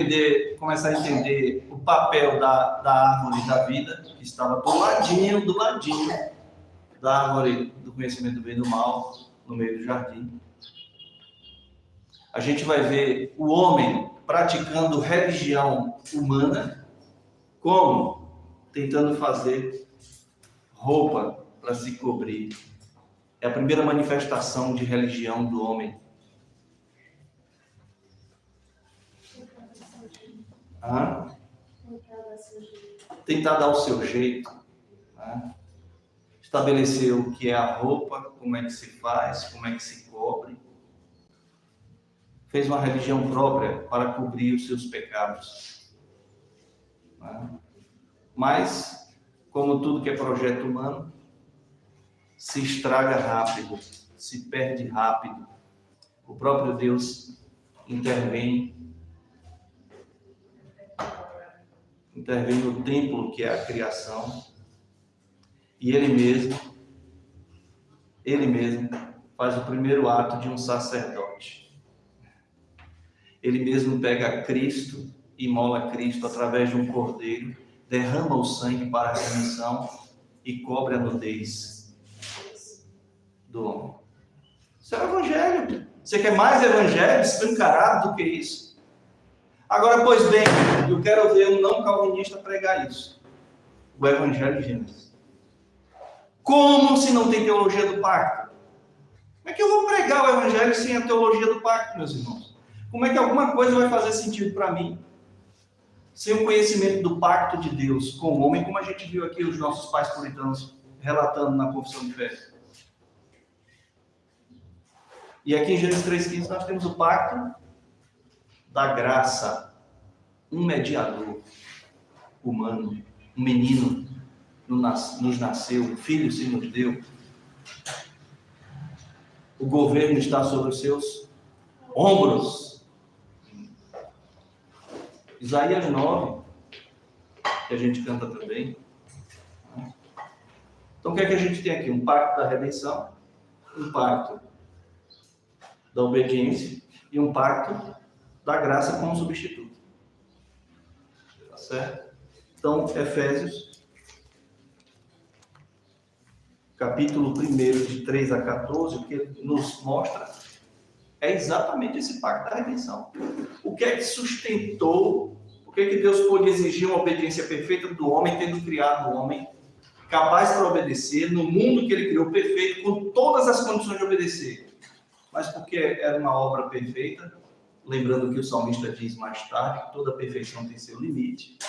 começar a entender o papel da árvore da vida, que estava do ladinho da árvore do conhecimento do bem e do mal, no meio do jardim. A gente vai ver o homem praticando religião humana, como? Tentando fazer roupa para se cobrir. É a primeira manifestação de religião do homem. Tentar dar o seu jeito. Estabelecer o que é a roupa, como é que se faz, como é que se cobre. Fez uma religião própria para cobrir os seus pecados. Mas, como tudo que é projeto humano, se estraga rápido, se perde rápido. O próprio Deus intervém no templo que é a criação, e Ele mesmo faz o primeiro ato de um sacerdote. Ele mesmo pega Cristo, imola Cristo através de um cordeiro, derrama o sangue para a remissão e cobre a nudez do homem. Isso é o evangelho. Você quer mais evangelho escancarado do que isso? Agora, pois bem, eu quero ver um não calvinista pregar isso. O evangelho de Gênesis. Como se não tem teologia do pacto? Como é que eu vou pregar o evangelho sem a teologia do pacto, meus irmãos? Como é que alguma coisa vai fazer sentido para mim sem o conhecimento do pacto de Deus com o homem, como a gente viu aqui os nossos pais puritanos relatando na confissão de fé? E aqui em Gênesis 3,15 nós temos o pacto da graça. Um mediador humano, um menino nos nasceu, um filho se nos deu. O governo está sobre os seus ombros. Isaías 9, que a gente canta também. Então o que é que a gente tem aqui? Um pacto da redenção, um pacto da obediência e um pacto da graça como substituto. Tá certo? Então, Efésios, capítulo 1, de 3 a 14, o que ele nos mostra é exatamente esse pacto da redenção. O que é que sustentou, o que é que Deus pôde exigir uma obediência perfeita do homem, tendo criado o homem capaz para obedecer, no mundo que ele criou perfeito, com todas as condições de obedecer. Mas porque era uma obra perfeita, lembrando que o salmista diz mais tarde que toda perfeição tem seu limite,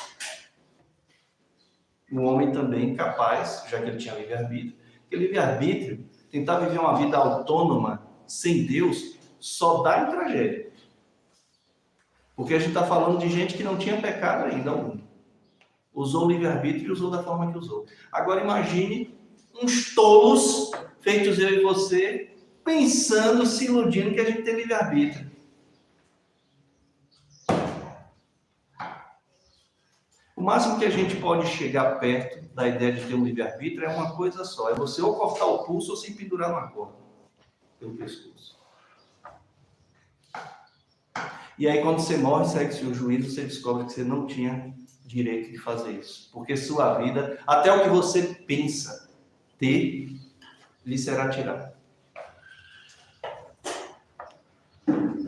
o homem também capaz, já que ele tinha livre-arbítrio, porque livre-arbítrio, tentar viver uma vida autônoma, sem Deus, só dá em tragédia. Porque a gente está falando de gente que não tinha pecado ainda algum. Usou o livre-arbítrio e usou da forma que usou. Agora imagine uns tolos, feitos eu e você, pensando, se iludindo que a gente tem livre-arbítrio. O máximo que a gente pode chegar perto da ideia de ter um livre-arbítrio é uma coisa só. É você ou cortar o pulso ou se pendurar numa corda pelo pescoço. E aí quando você morre, segue-se o juízo, você descobre que você não tinha direito de fazer isso. Porque sua vida, até o que você pensa ter, lhe será tirado.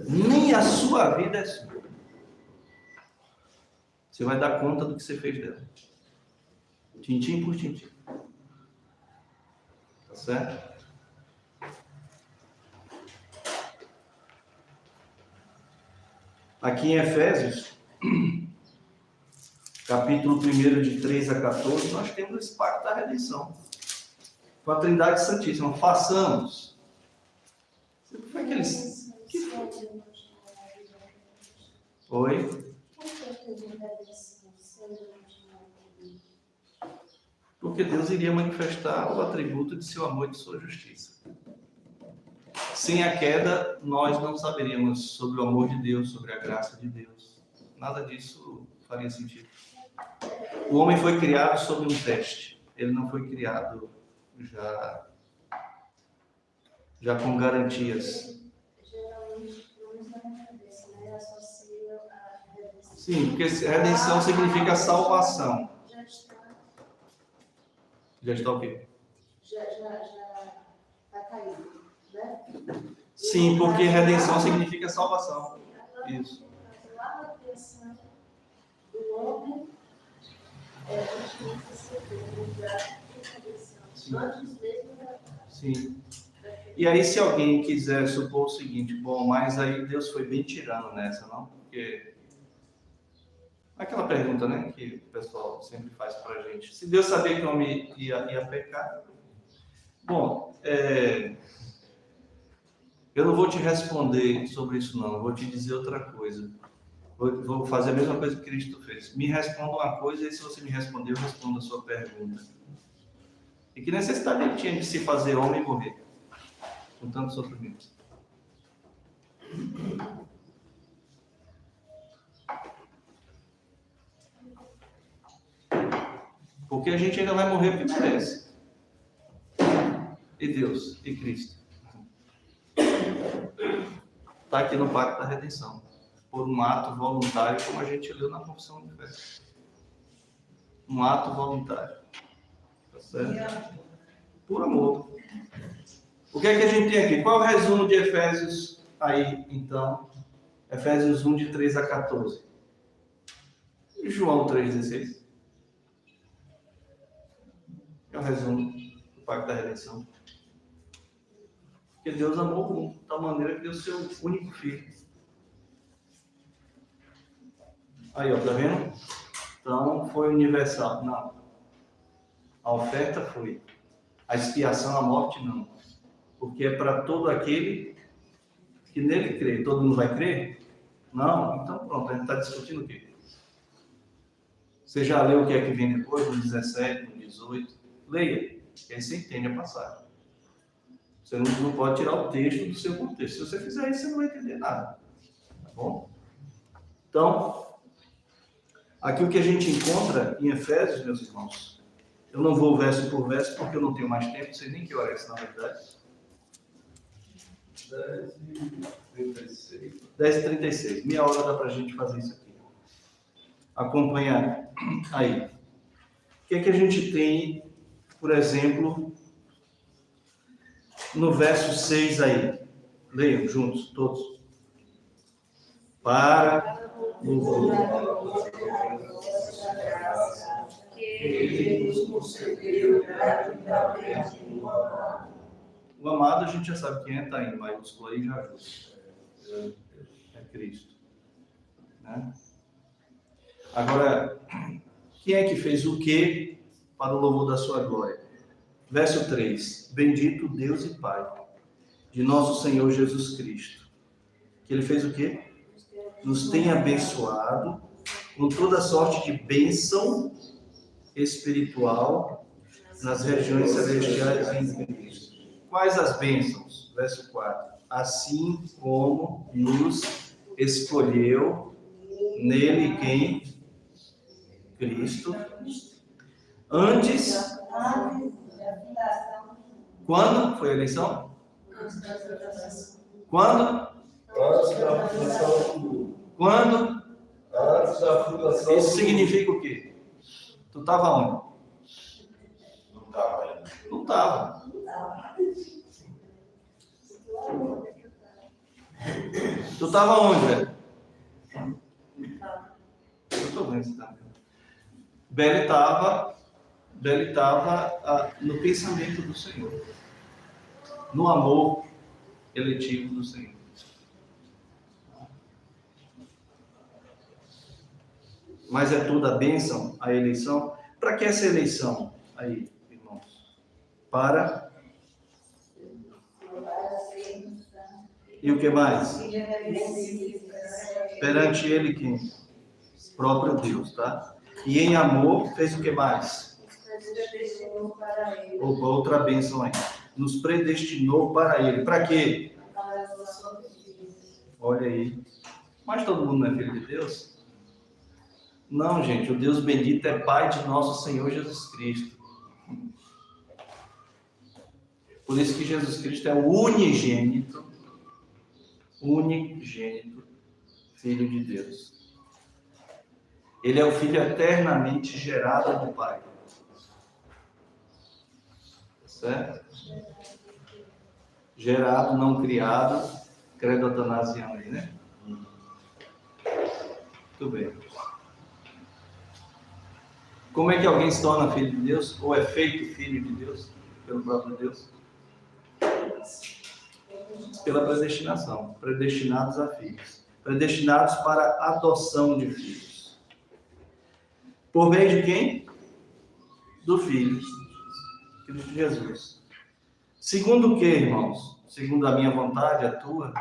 Nem a sua vida é sua. Você vai dar conta do que você fez dela. Tintim por tintim. Tá certo? Aqui em Efésios, capítulo 1, de 3 a 14, nós temos esse pacto da redenção. Com a Trindade Santíssima. Façamos. Foi aqueles... Oi? Porque Deus iria manifestar o atributo de seu amor e de sua justiça. Sem a queda, nós não saberíamos sobre o amor de Deus, sobre a graça de Deus. Nada disso faria sentido. O homem foi criado sob um teste. Ele não foi criado já com garantias. Sim, porque redenção significa salvação. Já está o quê? Já está caído, né? Sim, porque redenção significa salvação. Isso. A redenção do homem é justiça Sim. antes mesmo da... Sim. E aí, se alguém quiser supor o seguinte, bom, mas aí Deus foi bem tirano nessa, não? Porque aquela pergunta, né, que o pessoal sempre faz pra gente. Se Deus sabia que o homem ia pecar, bom, eu não vou te responder sobre isso não, eu vou te dizer outra coisa. Vou fazer a mesma coisa que Cristo fez. Me responda uma coisa e se você me responder, eu respondo a sua pergunta. E que necessidade ele tinha de se fazer homem e morrer? Com tanto sofrimento. Porque a gente ainda vai morrer porque merece. E Deus, e Cristo. está aqui no Pacto da Redenção, por um ato voluntário, como a gente leu na Confissão de Fé. Um ato voluntário. Tá certo? Por amor. O que é que a gente tem aqui? Qual é o resumo de Efésios aí, então? Efésios 1, de 3 a 14. E João 3,16. É o resumo do Pacto da Redenção. Porque Deus amou o mundo de tal maneira que deu seu único filho. Aí, ó, tá vendo? Então, foi universal. Não. A oferta foi. A expiação, a morte, não. Porque é para todo aquele que nele crê. Todo mundo vai crer? Não? Então, pronto. A gente está discutindo o quê? Você já leu o que é que vem depois, no 17, no 18? Leia, que aí você entende a passagem. Você não pode tirar o texto do seu contexto. Se você fizer isso, você não vai entender nada. Tá bom? Então, aqui o que a gente encontra em Efésios, meus irmãos, eu não vou verso por verso, porque eu não tenho mais tempo, não sei nem que hora é isso, na verdade. 10h36. Meia hora dá para a gente fazer isso aqui. Acompanhar aí. O que é que a gente tem, por exemplo, no verso 6 aí? Leiam juntos, todos. Para louvor que Ele nos concedeu gratuitamente no amado. O amado a gente já sabe quem é, está em maiúsculo aí, já ajuda. É Cristo. Né? Agora, quem é que fez o quê para o louvor da sua glória? Verso 3. Bendito Deus e Pai de nosso Senhor Jesus Cristo. Que Ele fez o quê? Nos tem abençoado com toda sorte de bênção espiritual nas regiões celestiais em Cristo. Quais as bênçãos? Verso 4. Assim como nos escolheu nele quem? Cristo. Antes. Quando foi a eleição? Quando? Antes da fundação do mundo. Quando? Antes da fundação. Isso significa o quê? Tu estava onde? Não estava ainda. Não estava. Tu estava onde, velho? Eu estou vendo se tá. Beli estava no pensamento do Senhor, no amor eletivo do Senhor. Mas é toda a bênção, a eleição. Para que essa eleição aí, irmãos? Para. E o que mais? Perante Ele quem? Próprio Deus, tá? E em amor fez o que mais? Outra bênção aí. Nos predestinou para Ele. Para quê? Olha aí. Mas todo mundo não é filho de Deus? Não, gente. O Deus bendito é Pai de nosso Senhor Jesus Cristo. Por isso que Jesus Cristo é o unigênito, Filho de Deus. Ele é o Filho eternamente gerado do Pai. Certo? Gerado, não criado. Credo atanasiano aí, né? Muito bem. Como é que alguém se torna filho de Deus? Ou é feito filho de Deus? Pelo próprio Deus? Pela predestinação. Predestinados a filhos. Predestinados para a adoção de filhos. Por meio de quem? Do Filho. Cristo Jesus. Segundo o que, irmãos? Segundo a minha vontade, a tua?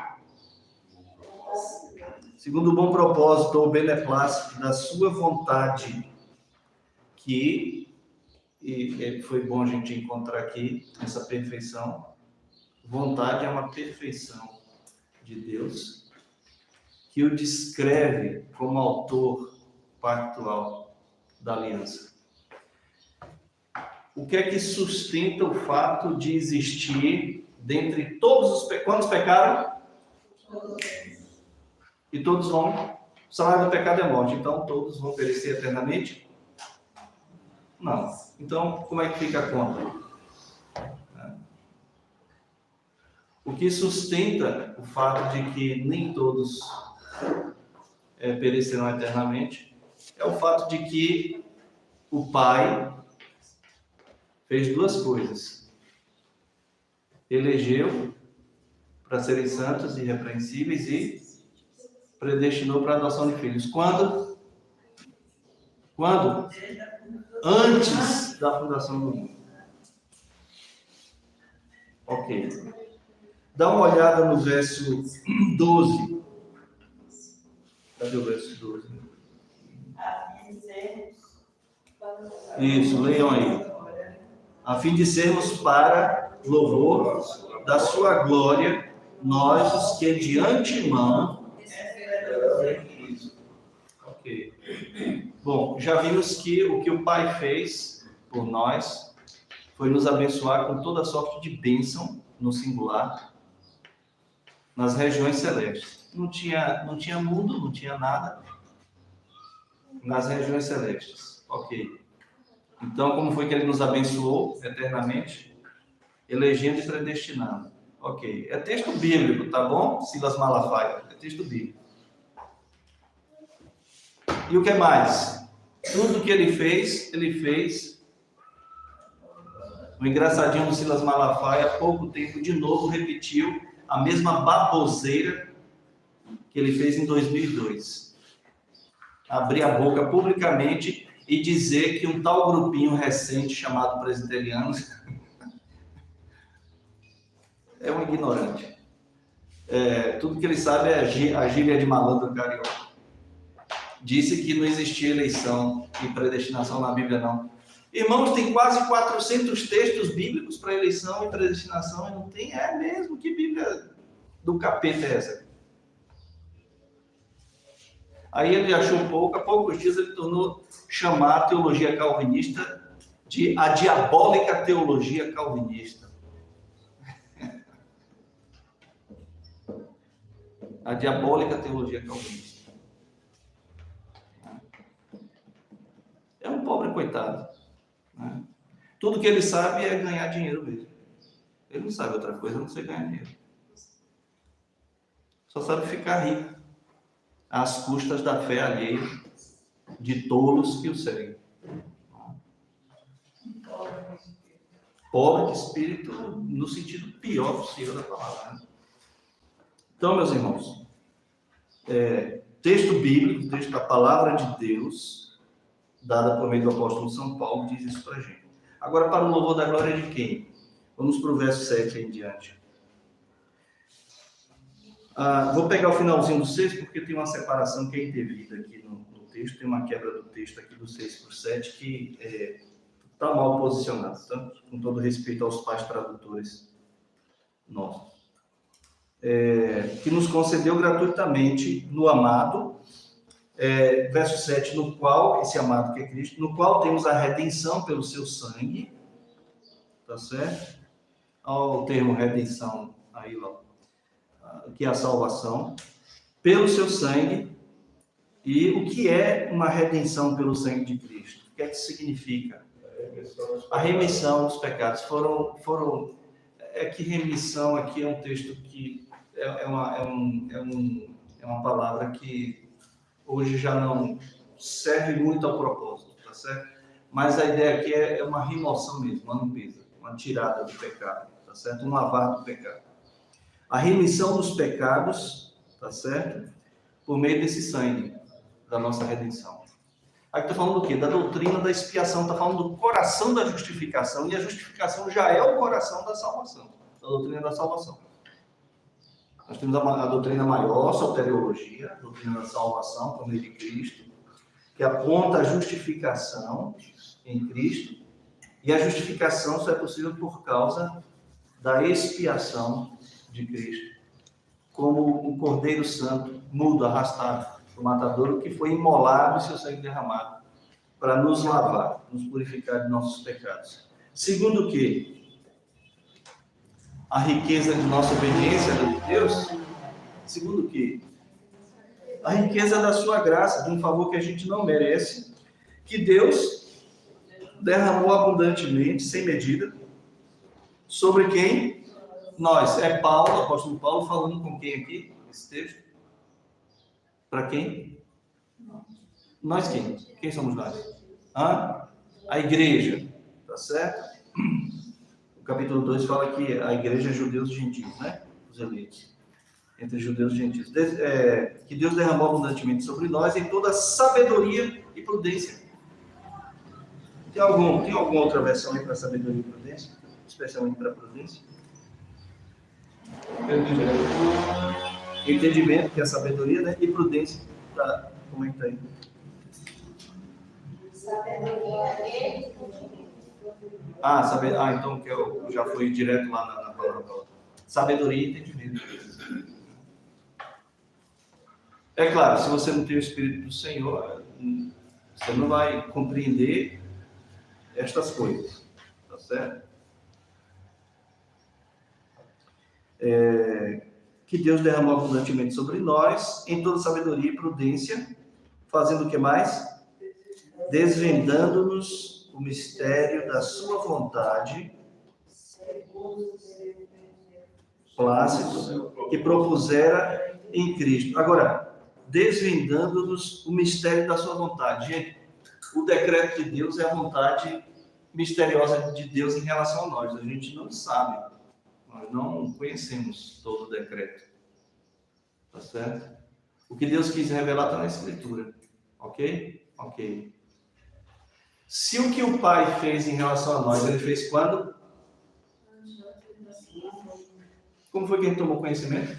Segundo o bom propósito ou beneplácito da sua vontade, que, e foi bom a gente encontrar aqui essa perfeição. Vontade é uma perfeição de Deus, que o descreve como autor pactual da aliança. O que é que sustenta o fato de existir dentre todos os pecados? Quantos pecaram? E todos vão. O salário do pecado é morte, então todos vão perecer eternamente? Não. Então, como é que fica a conta? O que sustenta o fato de que nem todos perecerão eternamente é o fato de que o Pai fez duas coisas. Elegeu para serem santos e irrepreensíveis e predestinou para a adoção de filhos. Quando? Quando? Antes da fundação do mundo. Ok. Dá uma olhada no verso 12. Cadê o verso 12? Isso, leiam aí. A fim de sermos para louvor da sua glória, nós os que de antemão... Ok. Bom, já vimos que o que o Pai fez por nós foi nos abençoar com toda sorte de bênção, no singular, nas regiões celestes. Não tinha mundo, não tinha nada nas regiões celestes. Ok. Então, como foi que ele nos abençoou eternamente? Elegendo e predestinando. Ok. É texto bíblico, tá bom? Silas Malafaia. É texto bíblico. E o que mais? Tudo que ele fez. O engraçadinho do Silas Malafaia, há pouco tempo, de novo, repetiu a mesma baboseira que ele fez em 2002. Abrir a boca publicamente e dizer que um tal grupinho recente chamado presbiterianos é um ignorante. Tudo que ele sabe é a gíria de malandro carioca. Disse que não existia eleição e predestinação na Bíblia, não. Irmãos, tem quase 400 textos bíblicos para eleição e predestinação e não tem? É mesmo? Que Bíblia do capeta é essa? Aí ele achou há poucos dias ele tornou chamar a teologia calvinista de a diabólica teologia calvinista. A diabólica teologia calvinista. É um pobre coitado. Né? Tudo que ele sabe é ganhar dinheiro mesmo. Ele não sabe outra coisa, a não ser ganhar dinheiro. Só sabe ficar rico às custas da fé alheia de tolos que o seguem. Pobre de espírito no sentido pior possível da palavra. Né? Então, meus irmãos, texto bíblico, texto da palavra de Deus, dada por meio do apóstolo São Paulo, diz isso para a gente. Agora, para o louvor da glória de quem? Vamos para o verso 7 em diante. Vou pegar o finalzinho do 6, porque tem uma separação que é indevida aqui no texto, tem uma quebra do texto aqui do 6 por 7, que está mal posicionado, tá? Com todo respeito aos pais tradutores nossos. Que nos concedeu gratuitamente no amado, verso 7, no qual, esse amado que é Cristo, no qual temos a redenção pelo seu sangue, tá certo? Olha o termo redenção aí, ó, que é a salvação, pelo seu sangue. E o que é uma redenção pelo sangue de Cristo? O que é que significa? A remissão dos pecados. Que remissão aqui é um texto que é uma palavra que hoje já não serve muito ao propósito, tá certo? Mas a ideia aqui é uma remoção mesmo, uma limpeza, uma tirada do pecado, tá certo? Um lavar do pecado. A remissão dos pecados, tá certo? Por meio desse sangue da nossa redenção. Aqui está falando do quê? Da doutrina da expiação, está falando do coração da justificação, e a justificação já é o coração da salvação, da doutrina da salvação. Nós temos a doutrina maior, soteriologia, a doutrina da salvação por meio de Cristo, que aponta a justificação em Cristo, e a justificação só é possível por causa da expiação de Cristo, como um cordeiro santo, mudo, arrastado do matadouro, que foi imolado e seu sangue derramado, para nos lavar, nos purificar de nossos pecados. Segundo o quê? A riqueza de nossa obediência a Deus. Segundo o quê? A riqueza da sua graça, de um favor que a gente não merece, que Deus derramou abundantemente, sem medida, sobre quem? Nós. É Paulo, apóstolo Paulo, falando com quem aqui? Esse texto? Para quem? Nós quem? Quem somos nós? A igreja. Tá certo? O capítulo 2 fala que a igreja é judeus e gentios, né? Os eleitos. Entre judeus e gentios. Que Deus derramou abundantemente sobre nós em toda sabedoria e prudência. Tem alguma outra versão aí para sabedoria e prudência? Especialmente para prudência? Entendimento, que é a sabedoria, né? E prudência. Tá. Como é que tá aí? Sabedoria. Então que eu já fui direto lá na palavra. Sabedoria e entendimento. É claro, se você não tem o Espírito do Senhor, você não vai compreender estas coisas, tá certo? Que Deus derramou abundantemente sobre nós, em toda sabedoria e prudência, fazendo o que mais? Desvendando-nos o mistério da sua vontade, plácido, que propusera em Cristo. Agora, desvendando-nos o mistério da sua vontade. Gente, o decreto de Deus é a vontade misteriosa de Deus em relação a nós. A gente não sabe. Nós não conhecemos todo o decreto. Tá certo? O que Deus quis revelar está na Escritura. Ok? Ok. Se o que o Pai fez em relação a nós, ele fez quando? Como foi que ele tomou conhecimento?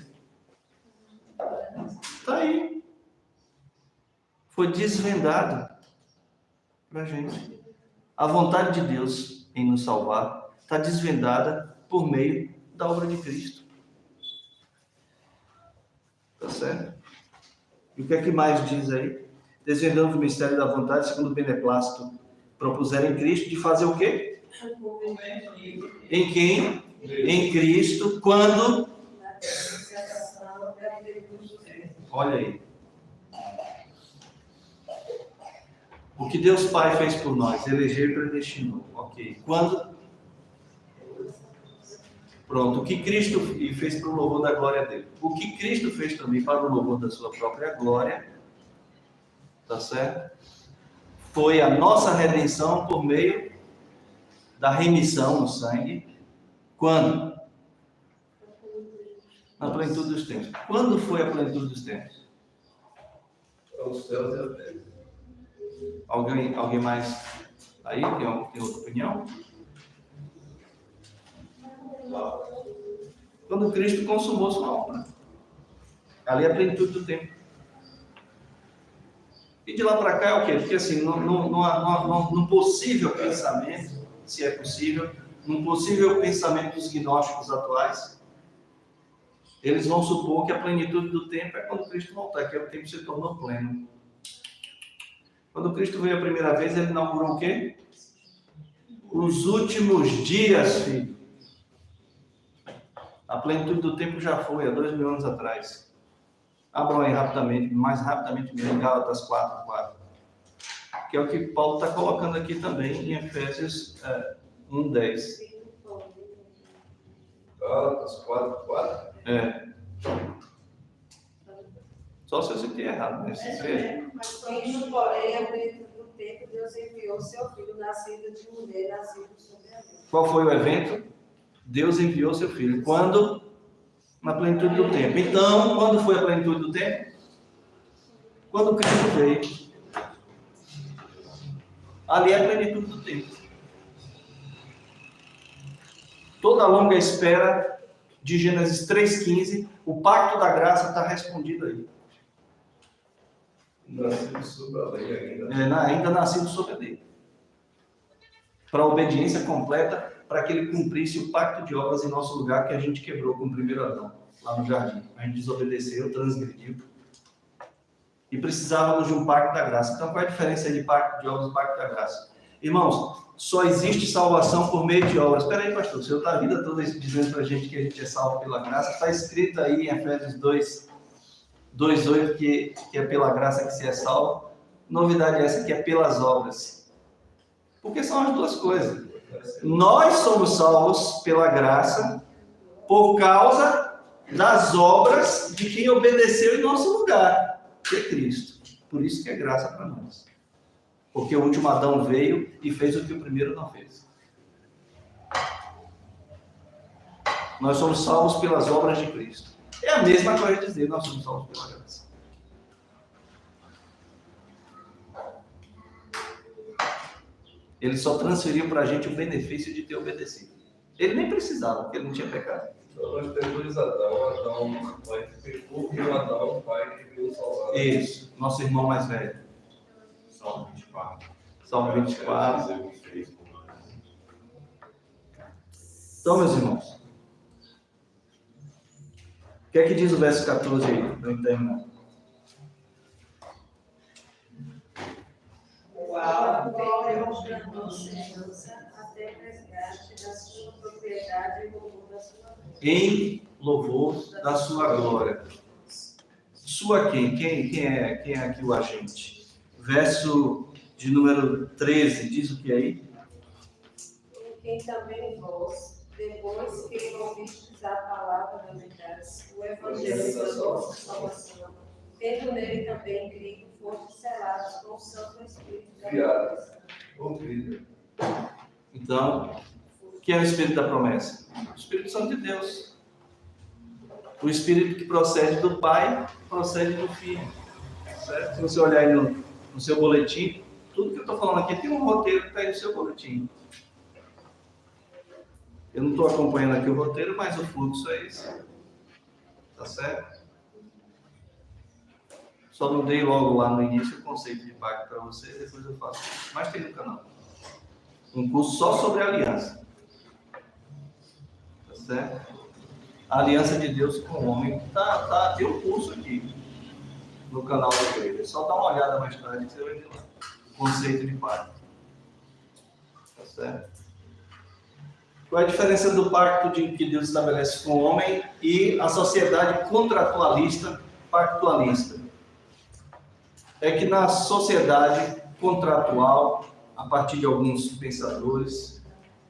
Está aí. Foi desvendado para a gente. A vontade de Deus em nos salvar está desvendada por meio da obra de Cristo. Tá certo? E o que é que mais diz aí? Desvendando o mistério da vontade, segundo o beneplácito, propuseram em Cristo, de fazer o quê? Em quem? Em Cristo, quando? Olha aí. O que Deus Pai fez por nós? Elegeu e predestinou. Ok. Quando? Pronto. O que Cristo fez para o louvor da glória dele. O que Cristo fez também para o louvor da sua própria glória. Tá certo? Foi a nossa redenção por meio da remissão no sangue. Quando? Na plenitude dos tempos. Quando foi a plenitude dos tempos? Os céus e a terra. Alguém mais aí? Tem outra opinião? Quando Cristo consumou sua obra. Ali é a plenitude do tempo. E de lá para cá é o quê? Porque assim, num possível pensamento, se é possível, num possível pensamento dos gnósticos atuais, eles vão supor que a plenitude do tempo é quando Cristo voltar, que é o tempo que se tornou pleno. Quando Cristo veio a primeira vez, ele inaugurou o quê? Os últimos dias, filho. A plenitude do tempo já foi, há 2000 anos atrás. Abram aí rapidamente, mais rapidamente mesmo, Gálatas 4:4. Que é o que Paulo está colocando aqui também em Efésios 1:10. Gálatas 4:4. Só se eu citei errado, né? Mas Cristo, porém, a plenitude do tempo, Deus enviou seu filho, nascido de mulher, nascido sobre a lei. Qual foi o evento? Deus enviou seu filho. Quando? Na plenitude do tempo. Então, quando foi a plenitude do tempo? Quando Cristo veio. Ali é a plenitude do tempo. Toda a longa espera de Gênesis 3:15, o pacto da graça está respondido aí. Nascido sob a lei ainda. Ainda nascido sob a lei. Para a obediência completa, para que ele cumprisse o pacto de obras em nosso lugar que a gente quebrou com o primeiro Adão, lá no jardim. A gente desobedeceu, transgrediu. E precisávamos de um pacto da graça. Então, qual é a diferença aí de pacto de obras e pacto da graça? Irmãos, só existe salvação por meio de obras. Espera aí, pastor, o senhor está a vida toda dizendo para a gente que a gente é salvo pela graça. Está escrito aí em Efésios 2, 2,8 que é pela graça que se é salvo. Novidade essa que é pelas obras. Porque são as duas coisas. Nós somos salvos pela graça por causa das obras de quem obedeceu em nosso lugar, que é Cristo. Por isso que é graça para nós. Porque o último Adão veio e fez o que o primeiro não fez. Nós somos salvos pelas obras de Cristo. É a mesma coisa de dizer, nós somos salvos pela graça. Ele só transferiu para a gente o benefício de ter obedecido. Ele nem precisava, porque ele não tinha pecado. Então nós temos dois Adão. Adão pai que pecou e o Adão pai que veio salvar. Isso, nosso irmão mais velho. Salmo 24. Salmo 24. Então, meus irmãos, o que é que diz o verso 14 aí, para eu terminar? Em louvor da sua glória. Sua quem? Quem é aqui o agente? Verso de número 13, diz o que aí? Quem também vós, depois que ouvistes a palavra da verdade, o evangelho da nossa salvação, tendo nele também crido, fostes selados com o Santo Espírito da promessa. Ouvido. Então, o que é o Espírito da promessa? O Espírito Santo de Deus. O Espírito que procede do Pai, procede do Filho. Certo? Se você olhar aí no seu boletim, tudo que eu estou falando aqui tem um roteiro que está aí no seu boletim. Eu não estou acompanhando aqui o roteiro, mas o fluxo é esse. Tá certo? Só não dei logo lá no início o conceito de pacto para vocês, depois eu faço. Mas tem no canal. Um curso só sobre aliança. Tá certo? A aliança de Deus com o homem. Tem um curso aqui no canal da igreja. Só dá uma olhada mais tarde que você vai ver lá. O conceito de pacto. Tá certo? Qual é a diferença do pacto que Deus estabelece com o homem e a sociedade contratualista, pactualista? É que na sociedade contratual, a partir de alguns pensadores,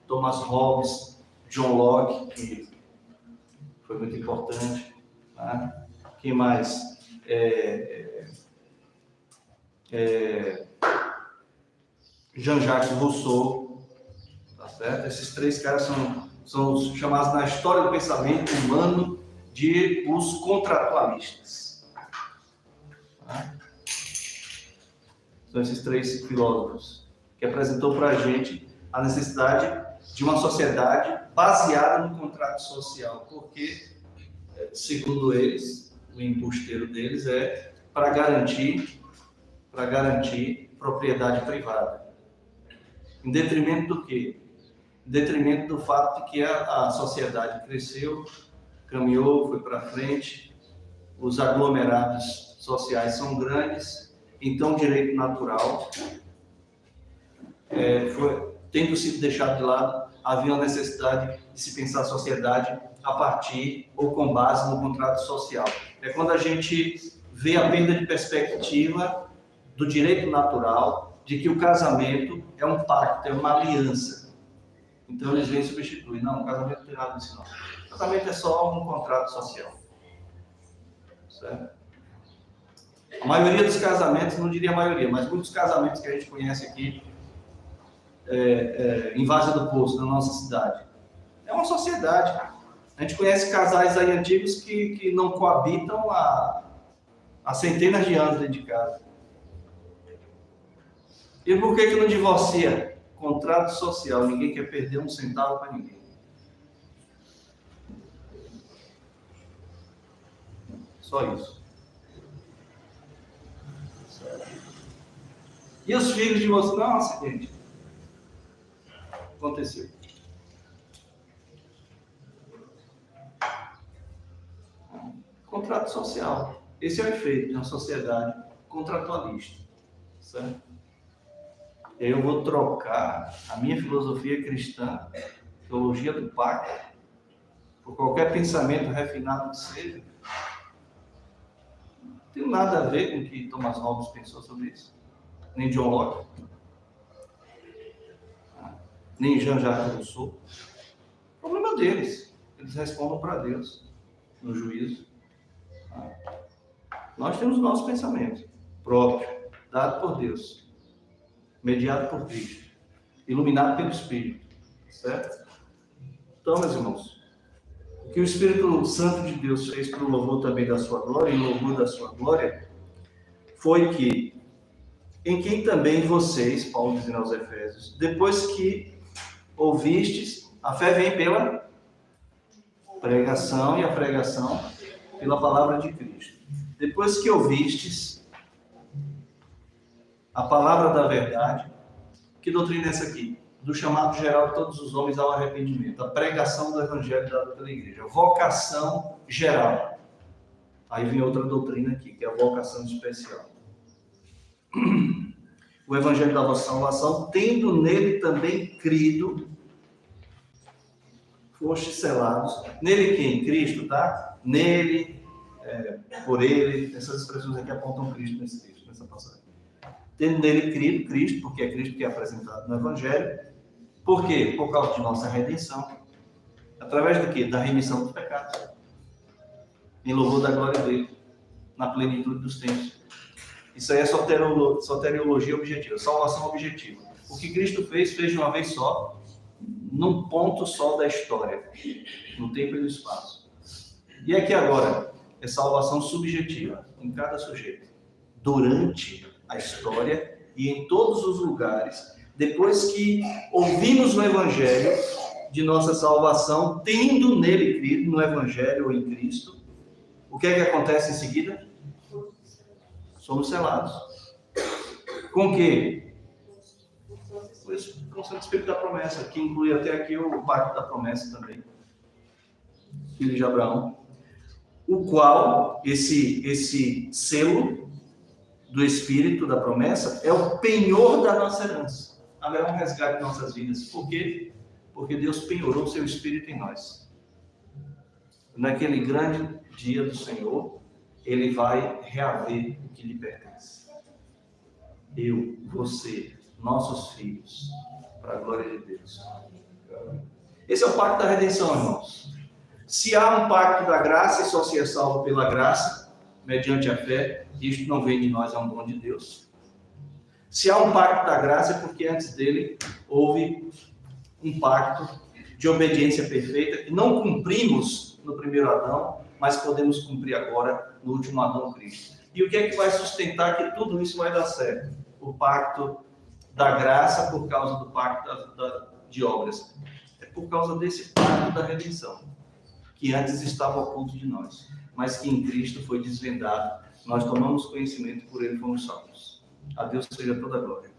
Thomas Hobbes, John Locke, que foi muito importante, tá? Quem mais? Jean-Jacques Rousseau. Tá certo? Esses três caras são os chamados na história do pensamento humano de os contratualistas. Tá? São esses três filósofos que apresentou para a gente a necessidade de uma sociedade baseada no contrato social, porque, segundo eles, o embusteiro deles é para garantir propriedade privada. Em detrimento do quê? Em detrimento do fato de que a sociedade cresceu, caminhou, foi para frente, os aglomerados sociais são grandes, então o direito natural tendo sido deixado de lado, havia uma necessidade de se pensar a sociedade a partir ou com base no contrato social. É quando a gente vê a perda de perspectiva do direito natural, de que o casamento é um pacto, é uma aliança. Então eles vêm substituir. Não, o casamento não tem nada disso não. O casamento é só um contrato social. Certo? A maioria dos casamentos, não diria a maioria, mas muitos casamentos que a gente conhece aqui em Várzea do Poço, na nossa cidade, é uma sociedade. A gente conhece casais aí antigos que não coabitam há centenas de anos dentro de casa. E por que não divorcia? Contrato social, ninguém quer perder um centavo para ninguém. Só isso. E os filhos de vocês? Não, é um acidente. Aconteceu. Contrato social. Esse é o efeito de uma sociedade contratualista. Certo? E aí eu vou trocar a minha filosofia cristã, teologia do pacto, por qualquer pensamento refinado que seja. Não tem nada a ver com o que Thomas Hobbes pensou sobre isso. Nem John Locke. Nem Jean-Jacques Rousseau. Problema deles. Eles respondam para Deus no juízo. Nós temos o nosso pensamento próprio, dado por Deus, mediado por Cristo, iluminado pelo Espírito. Certo? Então, meus irmãos, o que o Espírito Santo de Deus fez para o louvor também da sua glória, e o louvor da sua glória, foi que, em quem também vocês, Paulo dizendo aos Efésios, depois que ouvistes, a fé vem pela pregação, e a pregação pela palavra de Cristo. Depois que ouvistes a palavra da verdade, que doutrina é essa aqui? Do chamado geral de todos os homens ao arrependimento, a pregação do evangelho dado pela igreja, vocação geral. Aí vem outra doutrina aqui, que é a vocação especial. O evangelho da vossa salvação, tendo nele também crido, fostes selados. Nele quem? Cristo, tá? Nele, por ele, essas expressões aqui apontam Cristo nesse texto, nessa passagem. Tendo nele crido, Cristo, porque é Cristo que é apresentado no evangelho. Por quê? Por causa de nossa redenção. Através do quê? Da remissão dos pecados. Em louvor da glória dele. Na plenitude dos tempos. Isso aí é soteriologia objetiva. Salvação objetiva. O que Cristo fez de uma vez só. Num ponto só da história. No tempo e no espaço. E aqui agora. É salvação subjetiva. Em cada sujeito. Durante a história e em todos os lugares. Depois que ouvimos o Evangelho de nossa salvação, tendo nele crido, no Evangelho ou em Cristo, o que é que acontece em seguida? Somos selados. Com o quê? Com o Santo Espírito da promessa, que inclui até aqui o pacto da promessa também. Filho de Abraão. O qual, esse selo do Espírito da promessa, é o penhor da nossa herança. Haverá um resgate em nossas vidas. Por quê? Porque Deus penhorou o seu Espírito em nós. Naquele grande dia do Senhor, Ele vai reaver o que lhe pertence. Eu, você, nossos filhos, para a glória de Deus. Esse é o pacto da redenção, irmãos. Se há um pacto da graça e só se é salvo pela graça, mediante a fé, isto não vem de nós, é um dom de Deus. Se há um pacto da graça, é porque antes dele houve um pacto de obediência perfeita, que não cumprimos no primeiro Adão, mas podemos cumprir agora no último Adão, Cristo. E o que é que vai sustentar que tudo isso vai dar certo? O pacto da graça por causa do pacto de obras. É por causa desse pacto da redenção, que antes estava oculto de nós, mas que em Cristo foi desvendado. Nós tomamos conhecimento, por ele fomos salvos. A Deus seja toda a glória.